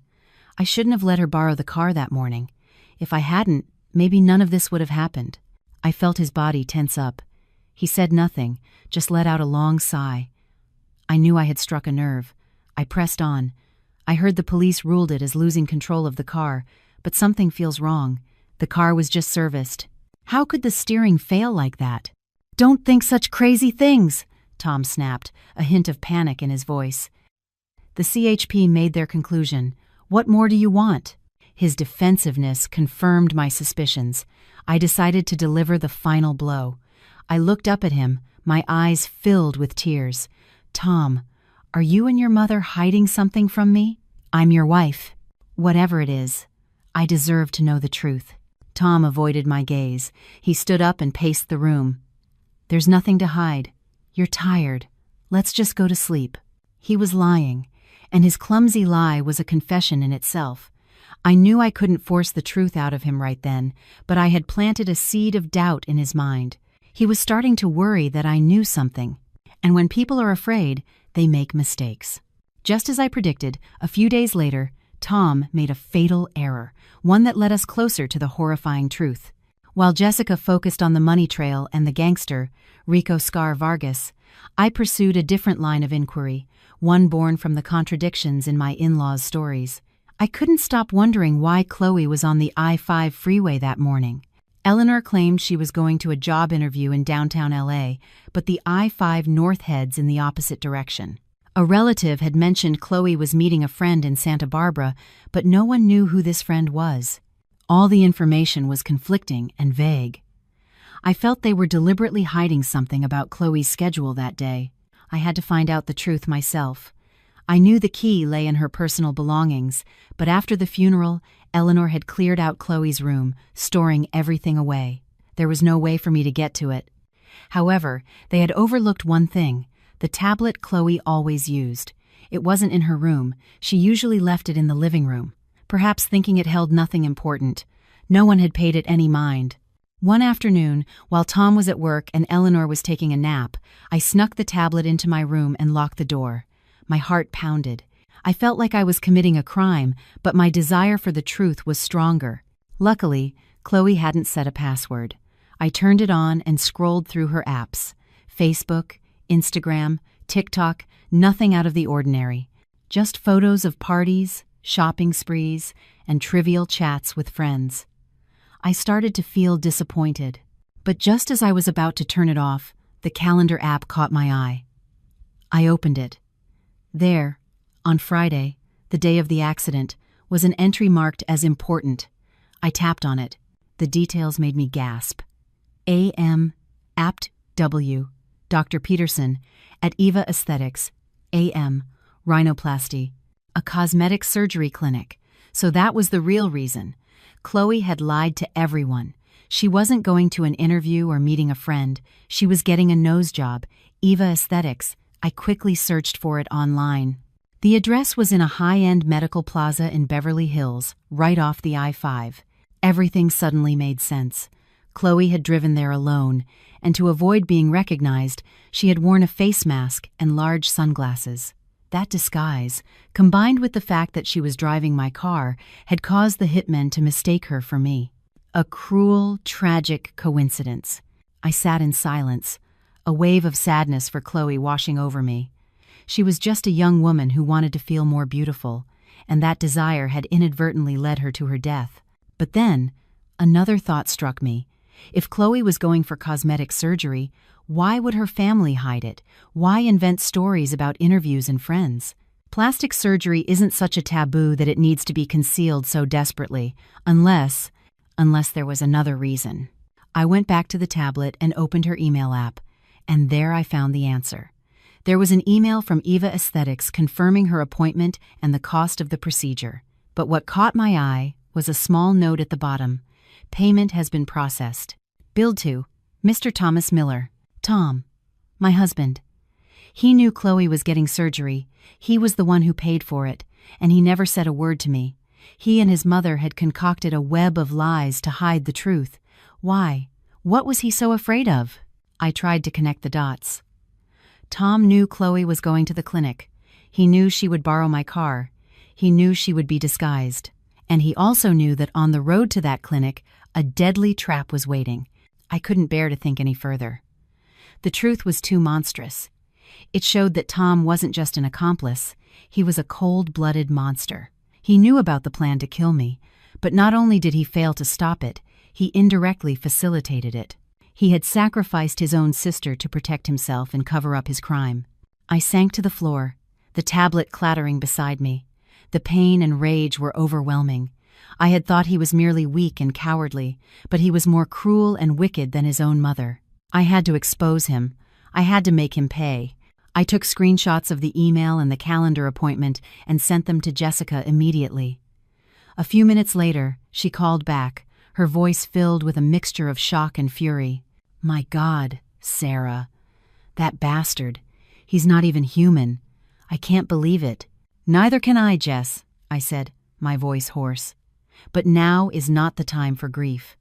"I shouldn't have let her borrow the car that morning. If I hadn't, maybe none of this would have happened." I felt his body tense up. He said nothing, just let out a long sigh. I knew I had struck a nerve. I pressed on. "I heard the police ruled it as losing control of the car, but something feels wrong. The car was just serviced. How could the steering fail like that?" "Don't think such crazy things," Tom snapped, a hint of panic in his voice. The CHP made their conclusion. "What more do you want?" His defensiveness confirmed my suspicions. I decided to deliver the final blow. I looked up at him, my eyes filled with tears. "Tom, are you and your mother hiding something from me? I'm your wife. Whatever it is, I deserve to know the truth." Tom avoided my gaze. He stood up and paced the room. "There's nothing to hide. You're tired. Let's just go to sleep." He was lying, and his clumsy lie was a confession in itself. I knew I couldn't force the truth out of him right then, but I had planted a seed of doubt in his mind. He was starting to worry that I knew something. And when people are afraid, they make mistakes. Just as I predicted, a few days later, Tom made a fatal error, one that led us closer to the horrifying truth. While Jessica focused on the money trail and the gangster, Rico Scar Vargas, I pursued a different line of inquiry, one born from the contradictions in my in-laws' stories. I couldn't stop wondering why Chloe was on the I-5 freeway that morning. Eleanor claimed she was going to a job interview in downtown LA, but the I-5 north heads in the opposite direction. A relative had mentioned Chloe was meeting a friend in Santa Barbara, but no one knew who this friend was. All the information was conflicting and vague. I felt they were deliberately hiding something about Chloe's schedule that day. I had to find out the truth myself. I knew the key lay in her personal belongings, but after the funeral, Eleanor had cleared out Chloe's room, storing everything away. There was no way for me to get to it. However, they had overlooked one thing: the tablet Chloe always used. It wasn't in her room. She usually left it in the living room, perhaps thinking it held nothing important. No one had paid it any mind. One afternoon, while Tom was at work and Eleanor was taking a nap, I snuck the tablet into my room and locked the door. My heart pounded. I felt like I was committing a crime, but my desire for the truth was stronger. Luckily, Chloe hadn't set a password. I turned it on and scrolled through her apps. Facebook, Instagram, TikTok, nothing out of the ordinary. Just photos of parties, shopping sprees, and trivial chats with friends. I started to feel disappointed. But just as I was about to turn it off, the calendar app caught my eye. I opened it. There, on Friday, the day of the accident, was an entry marked as important. I tapped on it. The details made me gasp. A.M. Apt W. Dr. Peterson, at Eva Aesthetics, A.M. Rhinoplasty, a cosmetic surgery clinic. So that was the real reason. Chloe had lied to everyone. She wasn't going to an interview or meeting a friend. She was getting a nose job. Eva Aesthetics. I quickly searched for it online. The address was in a high-end medical plaza in Beverly Hills, right off the I-5. Everything suddenly made sense. Chloe had driven there alone, and to avoid being recognized, she had worn a face mask and large sunglasses. That disguise, combined with the fact that she was driving my car, had caused the hitmen to mistake her for me. A cruel, tragic coincidence. I sat in silence, a wave of sadness for Chloe washing over me. She was just a young woman who wanted to feel more beautiful, and that desire had inadvertently led her to her death. But then, another thought struck me. If Chloe was going for cosmetic surgery, why would her family hide it? Why invent stories about interviews and friends? Plastic surgery isn't such a taboo that it needs to be concealed so desperately, unless there was another reason. I went back to the tablet and opened her email app, and there I found the answer. There was an email from Eva Aesthetics confirming her appointment and the cost of the procedure. But what caught my eye was a small note at the bottom. Payment has been processed. Billed to Mr. Thomas Miller. Tom, my husband. He knew Chloe was getting surgery. He was the one who paid for it, and he never said a word to me. He and his mother had concocted a web of lies to hide the truth. Why? What was he so afraid of? I tried to connect the dots. Tom knew Chloe was going to the clinic. He knew she would borrow my car. He knew she would be disguised. And he also knew that on the road to that clinic, a deadly trap was waiting. I couldn't bear to think any further. The truth was too monstrous. It showed that Tom wasn't just an accomplice. He was a cold-blooded monster. He knew about the plan to kill me, but not only did he fail to stop it, he indirectly facilitated it. He had sacrificed his own sister to protect himself and cover up his crime. I sank to the floor, the tablet clattering beside me. The pain and rage were overwhelming. I had thought he was merely weak and cowardly, but he was more cruel and wicked than his own mother. I had to expose him. I had to make him pay. I took screenshots of the email and the calendar appointment and sent them to Jessica immediately. A few minutes later, she called back, her voice filled with a mixture of shock and fury. "My God, Sarah. That bastard. He's not even human. I can't believe it." "Neither can I, Jess," I said, my voice hoarse. "But now is not the time for grief.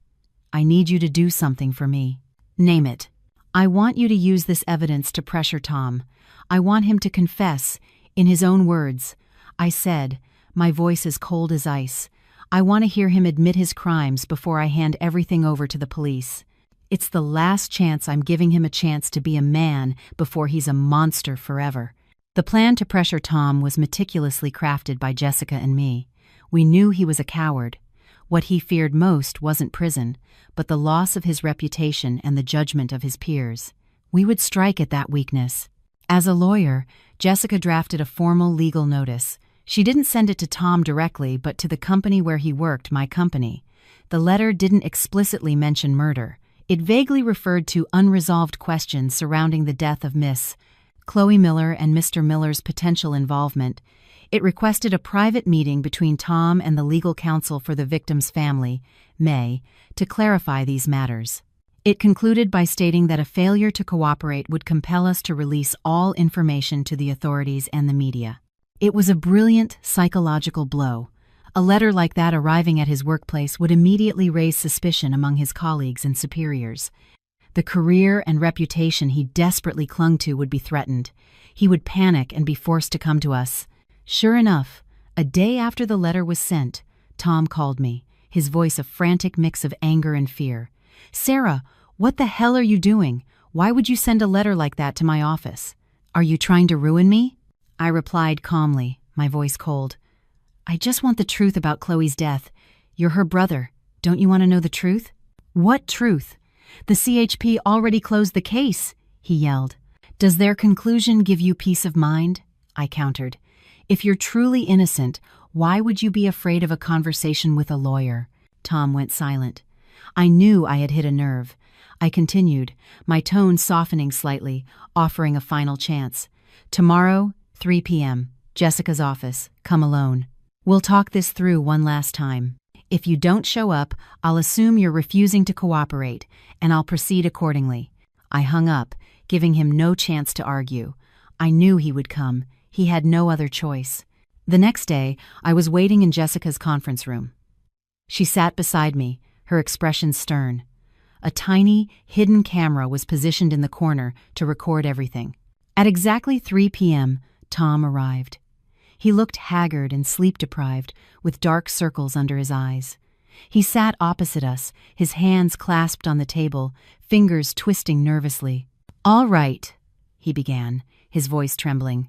I need you to do something for me." "Name it." "I want you to use this evidence to pressure Tom. I want him to confess, in his own words," I said, my voice as cold as ice. "I want to hear him admit his crimes before I hand everything over to the police. It's the last chance I'm giving him a chance to be a man before he's a monster forever." The plan to pressure Tom was meticulously crafted by Jessica and me. We knew he was a coward. What he feared most wasn't prison, but the loss of his reputation and the judgment of his peers. We would strike at that weakness. As a lawyer, Jessica drafted a formal legal notice. She didn't send it to Tom directly, but to the company where he worked, my company. The letter didn't explicitly mention murder. It vaguely referred to unresolved questions surrounding the death of Miss Chloe Miller and Mr. Miller's potential involvement. It requested a private meeting between Tom and the legal counsel for the victim's family, May, to clarify these matters. It concluded by stating that a failure to cooperate would compel us to release all information to the authorities and the media. It was a brilliant psychological blow. A letter like that arriving at his workplace would immediately raise suspicion among his colleagues and superiors. The career and reputation he desperately clung to would be threatened. He would panic and be forced to come to us. Sure enough, a day after the letter was sent, Tom called me, his voice a frantic mix of anger and fear. "Sarah, what the hell are you doing? Why would you send a letter like that to my office? Are you trying to ruin me?" I replied calmly, my voice cold. "I just want the truth about Chloe's death. You're her brother. Don't you want to know the truth?" "What truth? The CHP already closed the case," he yelled. "Does their conclusion give you peace of mind?" I countered. "If you're truly innocent, why would you be afraid of a conversation with a lawyer?" Tom went silent. I knew I had hit a nerve. I continued, my tone softening slightly, offering a final chance. "Tomorrow, 3 p.m., Jessica's office. Come alone. We'll talk this through one last time. If you don't show up, I'll assume you're refusing to cooperate, and I'll proceed accordingly." I hung up, giving him no chance to argue. I knew he would come. He had no other choice. The next day, I was waiting in Jessica's conference room. She sat beside me, her expression stern. A tiny, hidden camera was positioned in the corner to record everything. At exactly 3 p.m., Tom arrived. He looked haggard and sleep-deprived, with dark circles under his eyes. He sat opposite us, his hands clasped on the table, fingers twisting nervously. "All right," he began, his voice trembling.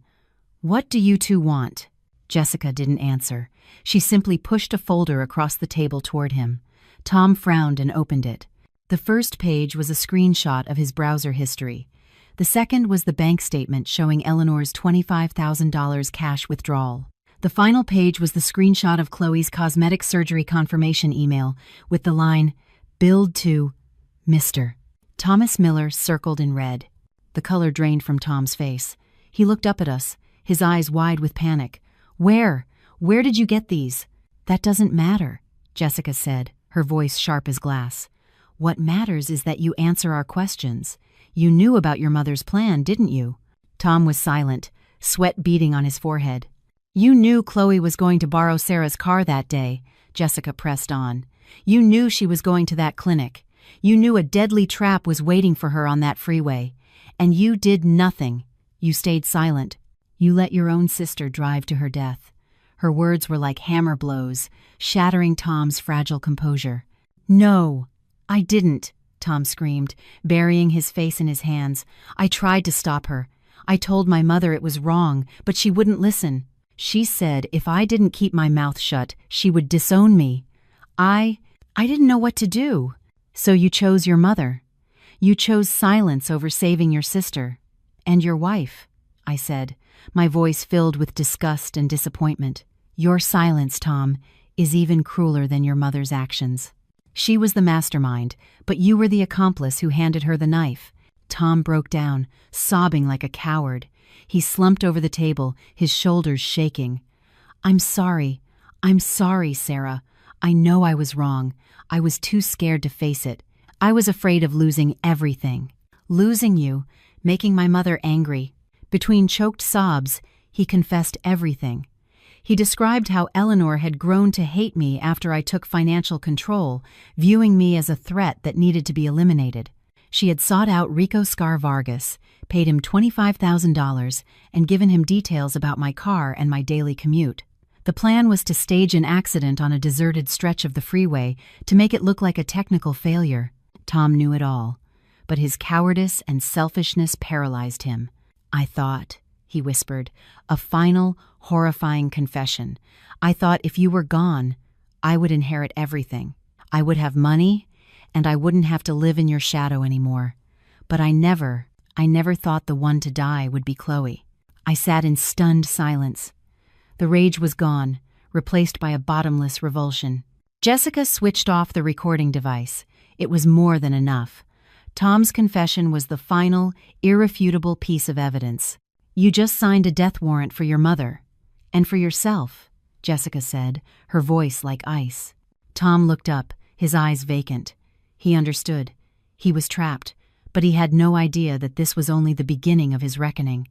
"What do you two want?" Jessica didn't answer. She simply pushed a folder across the table toward him. Tom frowned and opened it. The first page was a screenshot of his browser history. The second was the bank statement showing Eleanor's $25,000 cash withdrawal. The final page was the screenshot of Chloe's cosmetic surgery confirmation email with the line, "Billed to Mr. Thomas Miller," circled in red. The color drained from Tom's face. He looked up at us, his eyes wide with panic. Where did you get these?" "That doesn't matter," Jessica said, her voice sharp as glass. "What matters is that you answer our questions. You knew about your mother's plan, didn't you?" Tom was silent, sweat beading on his forehead. "You knew Chloe was going to borrow Sarah's car that day," Jessica pressed on. "You knew she was going to that clinic. You knew a deadly trap was waiting for her on that freeway. And you did nothing. You stayed silent. You let your own sister drive to her death." Her words were like hammer blows, shattering Tom's fragile composure. "No, I didn't," Tom screamed, burying his face in his hands. "I tried to stop her. I told my mother it was wrong, but she wouldn't listen. She said if I didn't keep my mouth shut, she would disown me. I didn't know what to do. So you chose your mother. You chose silence over saving your sister. And your wife," I said, my voice filled with disgust and disappointment. "Your silence, Tom, is even crueler than your mother's actions. She was the mastermind, but you were the accomplice who handed her the knife." Tom broke down, sobbing like a coward. He slumped over the table, his shoulders shaking. I'm sorry, Sarah. I know I was wrong. I was too scared to face it. I was afraid of losing everything. Losing you, making my mother angry. Between choked sobs, he confessed everything. He described how Eleanor had grown to hate me after I took financial control, viewing me as a threat that needed to be eliminated. She had sought out Rico Scar Vargas, paid him $25,000, and given him details about my car and my daily commute. The plan was to stage an accident on a deserted stretch of the freeway to make it look like a technical failure. Tom knew it all, but his cowardice and selfishness paralyzed him. I thought, he whispered, a final, horrifying confession. I thought if you were gone, I would inherit everything. I would have money, and I wouldn't have to live in your shadow anymore. But I never thought the one to die would be Chloe. I sat in stunned silence. The rage was gone, replaced by a bottomless revulsion. Jessica switched off the recording device. It was more than enough. Tom's confession was the final, irrefutable piece of evidence. You just signed a death warrant for your mother. And for yourself, Jessica said, her voice like ice. Tom looked up, his eyes vacant. He understood. He was trapped, but he had no idea that this was only the beginning of his reckoning.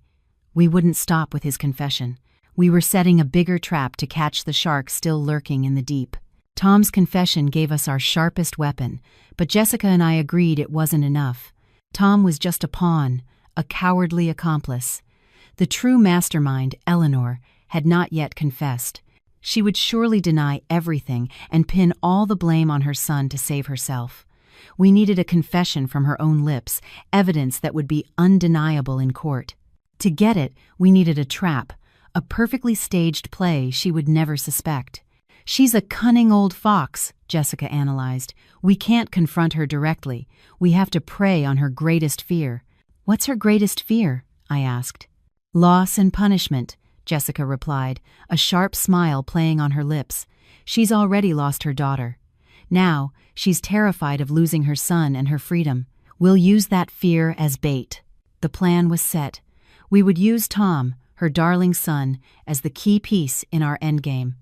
We wouldn't stop with his confession. We were setting a bigger trap to catch the shark still lurking in the deep. Tom's confession gave us our sharpest weapon, but Jessica and I agreed it wasn't enough. Tom was just a pawn, a cowardly accomplice. The true mastermind, Eleanor, had not yet confessed. She would surely deny everything and pin all the blame on her son to save herself. We needed a confession from her own lips, evidence that would be undeniable in court. To get it, we needed a trap, a perfectly staged play she would never suspect. She's a cunning old fox, Jessica analyzed. We can't confront her directly. We have to prey on her greatest fear. What's her greatest fear? I asked. Loss and punishment, Jessica replied, a sharp smile playing on her lips. She's already lost her daughter. Now, she's terrified of losing her son and her freedom. We'll use that fear as bait. The plan was set. We would use Tom, her darling son, as the key piece in our endgame.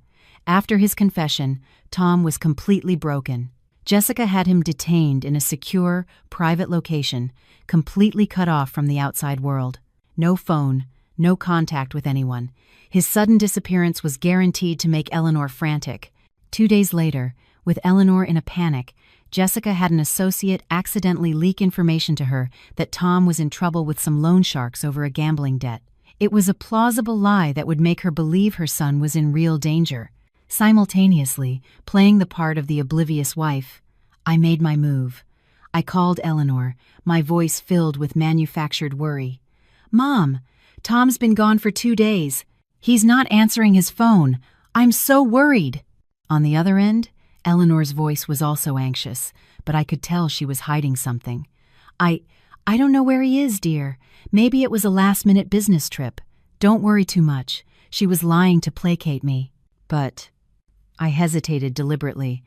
After his confession, Tom was completely broken. Jessica had him detained in a secure, private location, completely cut off from the outside world. No phone, no contact with anyone. His sudden disappearance was guaranteed to make Eleanor frantic. 2 days later, with Eleanor in a panic, Jessica had an associate accidentally leak information to her that Tom was in trouble with some loan sharks over a gambling debt. It was a plausible lie that would make her believe her son was in real danger. Simultaneously, playing the part of the oblivious wife, I made my move. I called Eleanor, my voice filled with manufactured worry. Mom, Tom's been gone for 2 days. He's not answering his phone. I'm so worried. On the other end, Eleanor's voice was also anxious, but I could tell she was hiding something. I don't know where he is, dear. Maybe it was a last-minute business trip. Don't worry too much. She was lying to placate me. But I hesitated deliberately.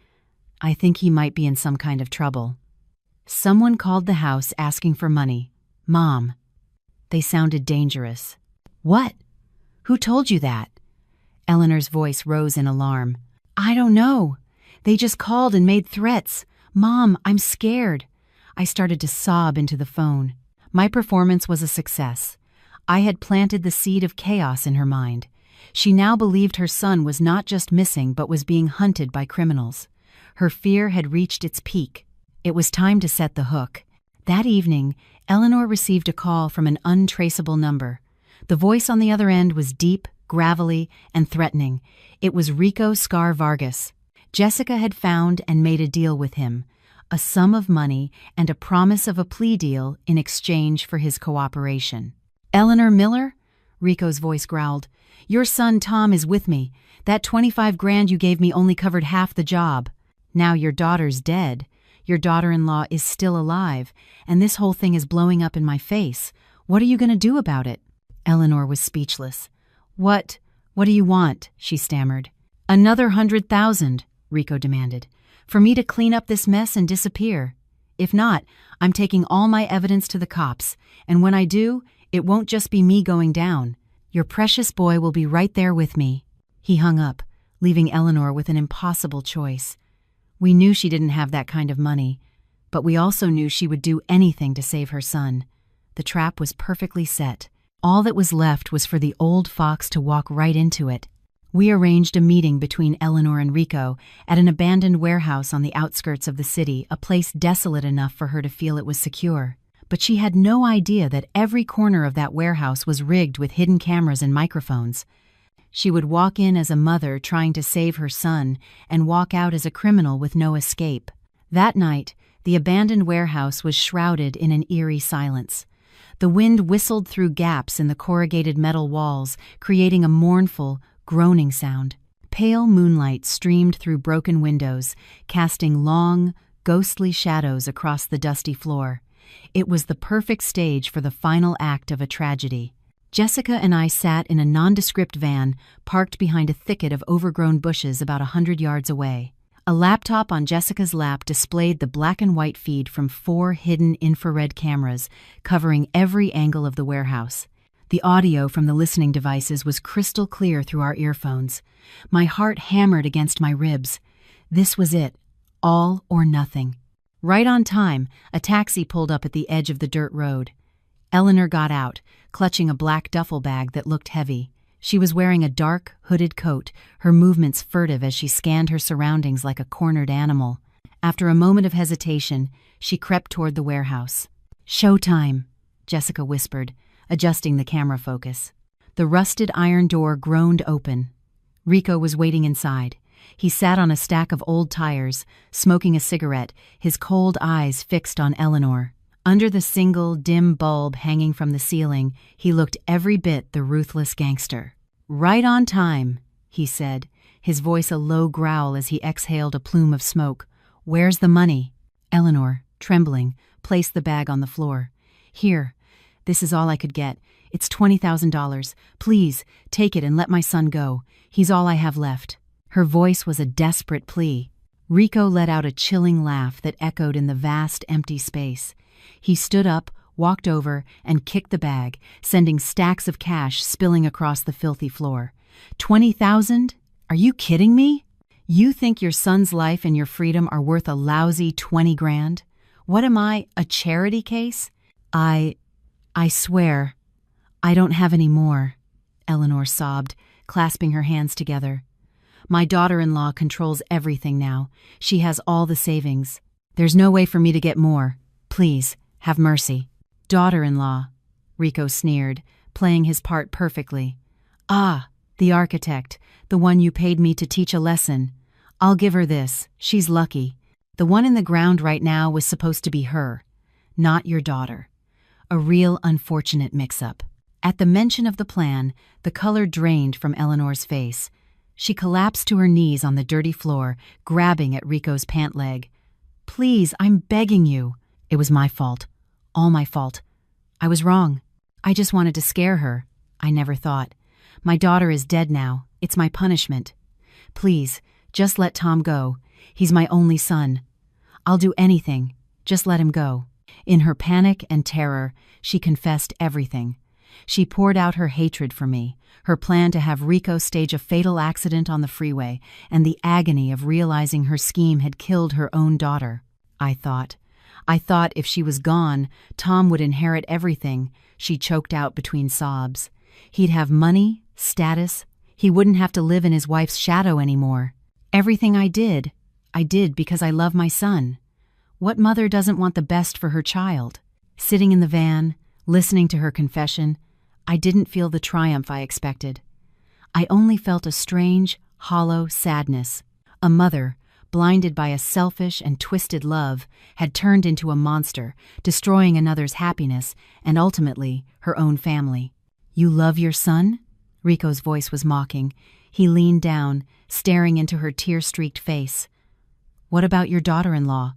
I think he might be in some kind of trouble. Someone called the house asking for money. Mom. They sounded dangerous. What? Who told you that? Eleanor's voice rose in alarm. I don't know. They just called and made threats. Mom, I'm scared. I started to sob into the phone. My performance was a success. I had planted the seed of chaos in her mind. She now believed her son was not just missing but was being hunted by criminals. Her fear had reached its peak. It was time to set the hook. That evening, Eleanor received a call from an untraceable number. The voice on the other end was deep, gravelly, and threatening. It was Rico Scar Vargas. Jessica had found and made a deal with him, a sum of money and a promise of a plea deal in exchange for his cooperation. Eleanor Miller? Rico's voice growled. Your son Tom is with me. That 25 grand you gave me only covered half the job. Now your daughter's dead. Your daughter-in-law is still alive, and this whole thing is blowing up in my face. What are you going to do about it? Eleanor was speechless. What do you want? She stammered. Another 100,000, Rico demanded, for me to clean up this mess and disappear. If not, I'm taking all my evidence to the cops, and when I do, it won't just be me going down. Your precious boy will be right there with me. He hung up, leaving Eleanor with an impossible choice. We knew she didn't have that kind of money, but we also knew she would do anything to save her son. The trap was perfectly set. All that was left was for the old fox to walk right into it. We arranged a meeting between Eleanor and Rico at an abandoned warehouse on the outskirts of the city, a place desolate enough for her to feel it was secure. But she had no idea that every corner of that warehouse was rigged with hidden cameras and microphones. She would walk in as a mother trying to save her son and walk out as a criminal with no escape. That night, the abandoned warehouse was shrouded in an eerie silence. The wind whistled through gaps in the corrugated metal walls, creating a mournful, groaning sound. Pale moonlight streamed through broken windows, casting long, ghostly shadows across the dusty floor. It was the perfect stage for the final act of a tragedy. Jessica and I sat in a nondescript van parked behind a thicket of overgrown bushes about 100 yards away. A laptop on Jessica's lap displayed the black and white feed from 4 hidden infrared cameras covering every angle of the warehouse. The audio from the listening devices was crystal clear through our earphones. My heart hammered against my ribs. This was it, all or nothing. Right on time, a taxi pulled up at the edge of the dirt road. Eleanor got out, clutching a black duffel bag that looked heavy. She was wearing a dark, hooded coat, her movements furtive as she scanned her surroundings like a cornered animal. After a moment of hesitation, she crept toward the warehouse. "Showtime," Jessica whispered, adjusting the camera focus. The rusted iron door groaned open. Rico was waiting inside. He sat on a stack of old tires, smoking a cigarette, his cold eyes fixed on Eleanor. Under the single, dim bulb hanging from the ceiling, he looked every bit the ruthless gangster. "Right on time," he said, his voice a low growl as he exhaled a plume of smoke. "Where's the money?" Eleanor, trembling, placed the bag on the floor. "Here. This is all I could get. It's $20,000. Please, take it and let my son go. He's all I have left." Her voice was a desperate plea. Rico let out a chilling laugh that echoed in the vast, empty space. He stood up, walked over, and kicked the bag, sending stacks of cash spilling across the filthy floor. "20,000? Are you kidding me? You think your son's life and your freedom are worth a lousy 20 grand? What am I, a charity case? I swear, I don't have any more," Eleanor sobbed, clasping her hands together. "My daughter-in-law controls everything now. She has all the savings. There's no way for me to get more. Please, have mercy." "Daughter-in-law," Rico sneered, playing his part perfectly. "Ah, the architect, the one you paid me to teach a lesson. I'll give her this. She's lucky. The one in the ground right now was supposed to be her, not your daughter. A real unfortunate mix-up." At the mention of the plan, the color drained from Eleanor's face. She collapsed to her knees on the dirty floor, grabbing at Rico's pant leg. "Please, I'm begging you." "It was my fault. All my fault. I was wrong. I just wanted to scare her. I never thought. My daughter is dead now. It's my punishment. Please, just let Tom go. He's my only son. I'll do anything. Just let him go." In her panic and terror, she confessed everything. She poured out her hatred for me, her plan to have Rico stage a fatal accident on the freeway, and the agony of realizing her scheme had killed her own daughter. I thought if she was gone, Tom would inherit everything, she choked out between sobs. He'd have money, status. He wouldn't have to live in his wife's shadow anymore. Everything I did because I love my son. What mother doesn't want the best for her child? Sitting in the van, listening to her confession, I didn't feel the triumph I expected. I only felt a strange, hollow sadness. A mother, blinded by a selfish and twisted love, had turned into a monster, destroying another's happiness and ultimately her own family. "You love your son?" Rico's voice was mocking. He leaned down, staring into her tear-streaked face. "What about your daughter-in-law?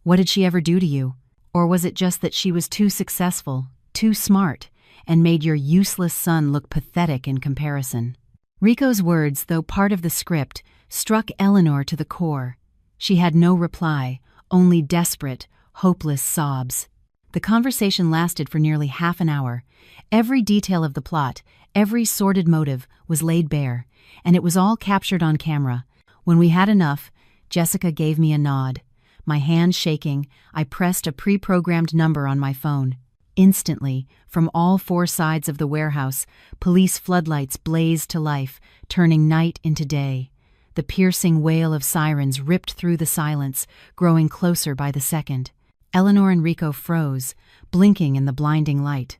What did she ever do to you? Or was it just that she was too successful, too smart, and made your useless son look pathetic in comparison?" Rico's words, though part of the script, struck Eleanor to the core. She had no reply, only desperate, hopeless sobs. The conversation lasted for nearly half an hour. Every detail of the plot, every sordid motive, was laid bare, and it was all captured on camera. When we had enough, Jessica gave me a nod. My hand shaking, I pressed a pre-programmed number on my phone. Instantly, from all four sides of the warehouse, police floodlights blazed to life, turning night into day. The piercing wail of sirens ripped through the silence, growing closer by the second. Eleanor and Rico froze, blinking in the blinding light.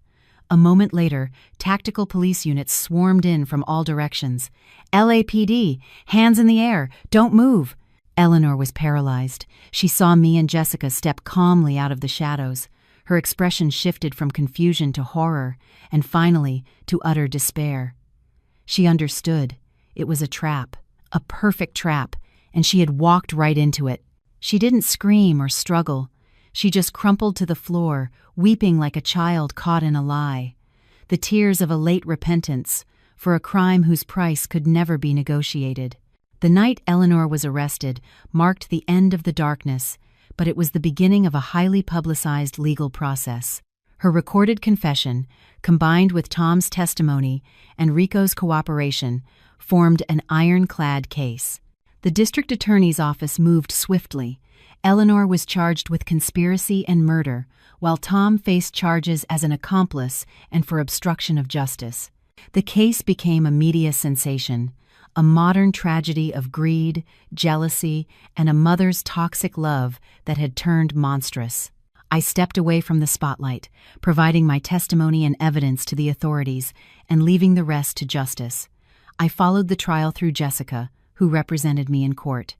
A moment later, tactical police units swarmed in from all directions. LAPD, hands in the air, don't move! Eleanor was paralyzed. She saw me and Jessica step calmly out of the shadows. Her expression shifted from confusion to horror, and finally to utter despair. She understood. It was a trap, a perfect trap, and she had walked right into it. She didn't scream or struggle. She just crumpled to the floor, weeping like a child caught in a lie. The tears of a late repentance for a crime whose price could never be negotiated. The night Eleanor was arrested marked the end of the darkness, but it was the beginning of a highly publicized legal process. Her recorded confession, combined with Tom's testimony and Rico's cooperation, formed an ironclad case. The district attorney's office moved swiftly. Eleanor was charged with conspiracy and murder, while Tom faced charges as an accomplice and for obstruction of justice. The case became a media sensation, a modern tragedy of greed, jealousy, and a mother's toxic love that had turned monstrous. I stepped away from the spotlight, providing my testimony and evidence to the authorities and leaving the rest to justice. I followed the trial through Jessica, who represented me in court.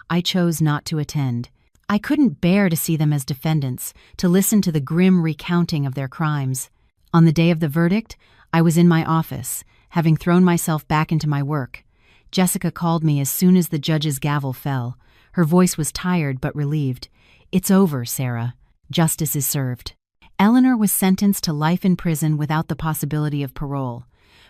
I chose not to attend. I couldn't bear to see them as defendants, to listen to the grim recounting of their crimes. On the day of the verdict, I was in my office, having thrown myself back into my work. Jessica called me as soon as the judge's gavel fell. Her voice was tired but relieved. "It's over, Sarah. Justice is served." Eleanor was sentenced to life in prison without the possibility of parole.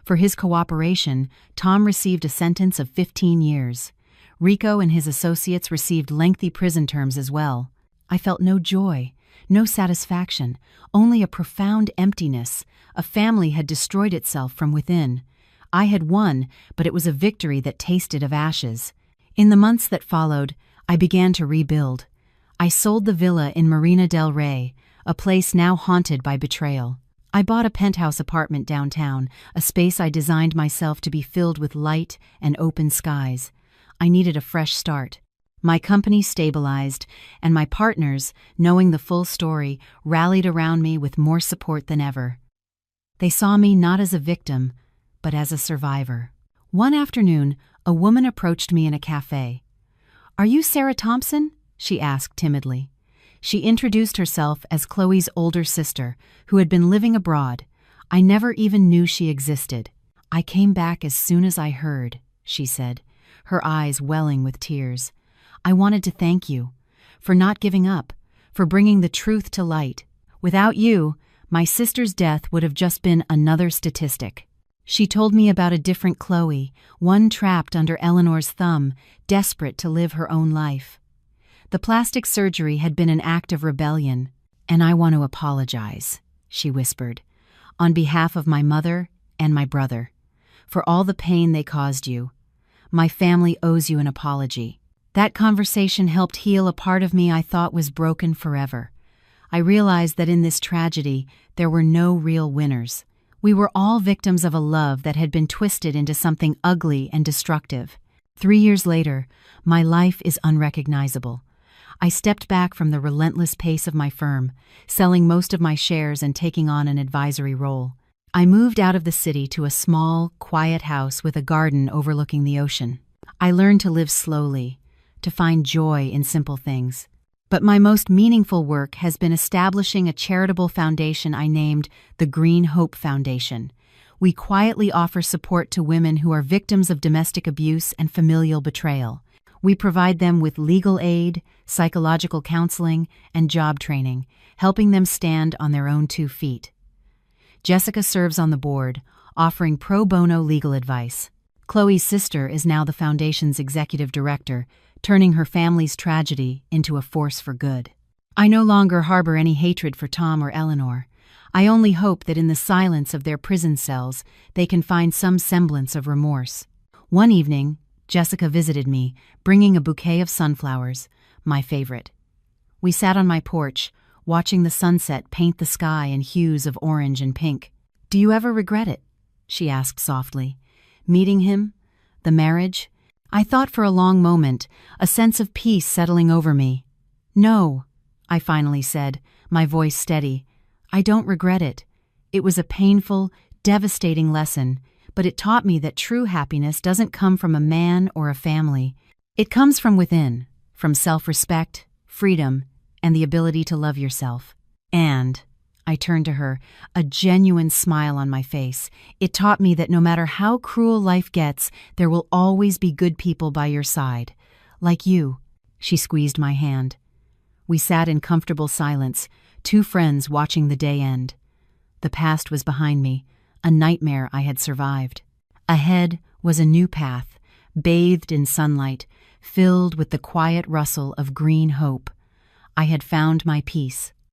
For his cooperation, Tom received a sentence of 15 years. Rico and his associates received lengthy prison terms as well. I felt no joy, no satisfaction, only a profound emptiness. A family had destroyed itself from within. I had won, but it was a victory that tasted of ashes. In the months that followed, I began to rebuild. I sold the villa in Marina del Rey, a place now haunted by betrayal. I bought a penthouse apartment downtown, a space I designed myself to be filled with light and open skies. I needed a fresh start. My company stabilized, and my partners, knowing the full story, rallied around me with more support than ever. They saw me not as a victim, but as a survivor. One afternoon, a woman approached me in a cafe. "Are you Sarah Thompson?" she asked timidly. She introduced herself as Chloe's older sister, who had been living abroad. I never even knew she existed. "I came back as soon as I heard," she said, her eyes welling with tears. "I wanted to thank you for not giving up, for bringing the truth to light. Without you, my sister's death would have just been another statistic." She told me about a different Chloe, one trapped under Eleanor's thumb, desperate to live her own life. The plastic surgery had been an act of rebellion. "And I want to apologize," she whispered, "on behalf of my mother and my brother, for all the pain they caused you. My family owes you an apology." That conversation helped heal a part of me I thought was broken forever. I realized that in this tragedy, there were no real winners. We were all victims of a love that had been twisted into something ugly and destructive. 3 years later, my life is unrecognizable. I stepped back from the relentless pace of my firm, selling most of my shares and taking on an advisory role. I moved out of the city to a small, quiet house with a garden overlooking the ocean. I learned to live slowly, to find joy in simple things. But my most meaningful work has been establishing a charitable foundation I named the Green Hope Foundation. We quietly offer support to women who are victims of domestic abuse and familial betrayal. We provide them with legal aid, psychological counseling, and job training, helping them stand on their own 2 feet. Jessica serves on the board, offering pro bono legal advice. Chloe's sister is now the foundation's executive director, turning her family's tragedy into a force for good. I no longer harbor any hatred for Tom or Eleanor. I only hope that in the silence of their prison cells, they can find some semblance of remorse. One evening, Jessica visited me, bringing a bouquet of sunflowers, my favorite. We sat on my porch, watching the sunset paint the sky in hues of orange and pink. "Do you ever regret it?" she asked softly. "Meeting him? The marriage?" I thought for a long moment, a sense of peace settling over me. "No," I finally said, my voice steady. "I don't regret it. It was a painful, devastating lesson, but it taught me that true happiness doesn't come from a man or a family. It comes from within, from self-respect, freedom, and the ability to love yourself." And I turned to her, a genuine smile on my face. "It taught me that no matter how cruel life gets, there will always be good people by your side. Like you." She squeezed my hand. We sat in comfortable silence, two friends watching the day end. The past was behind me, a nightmare I had survived. Ahead was a new path, bathed in sunlight, filled with the quiet rustle of green hope. I had found my peace.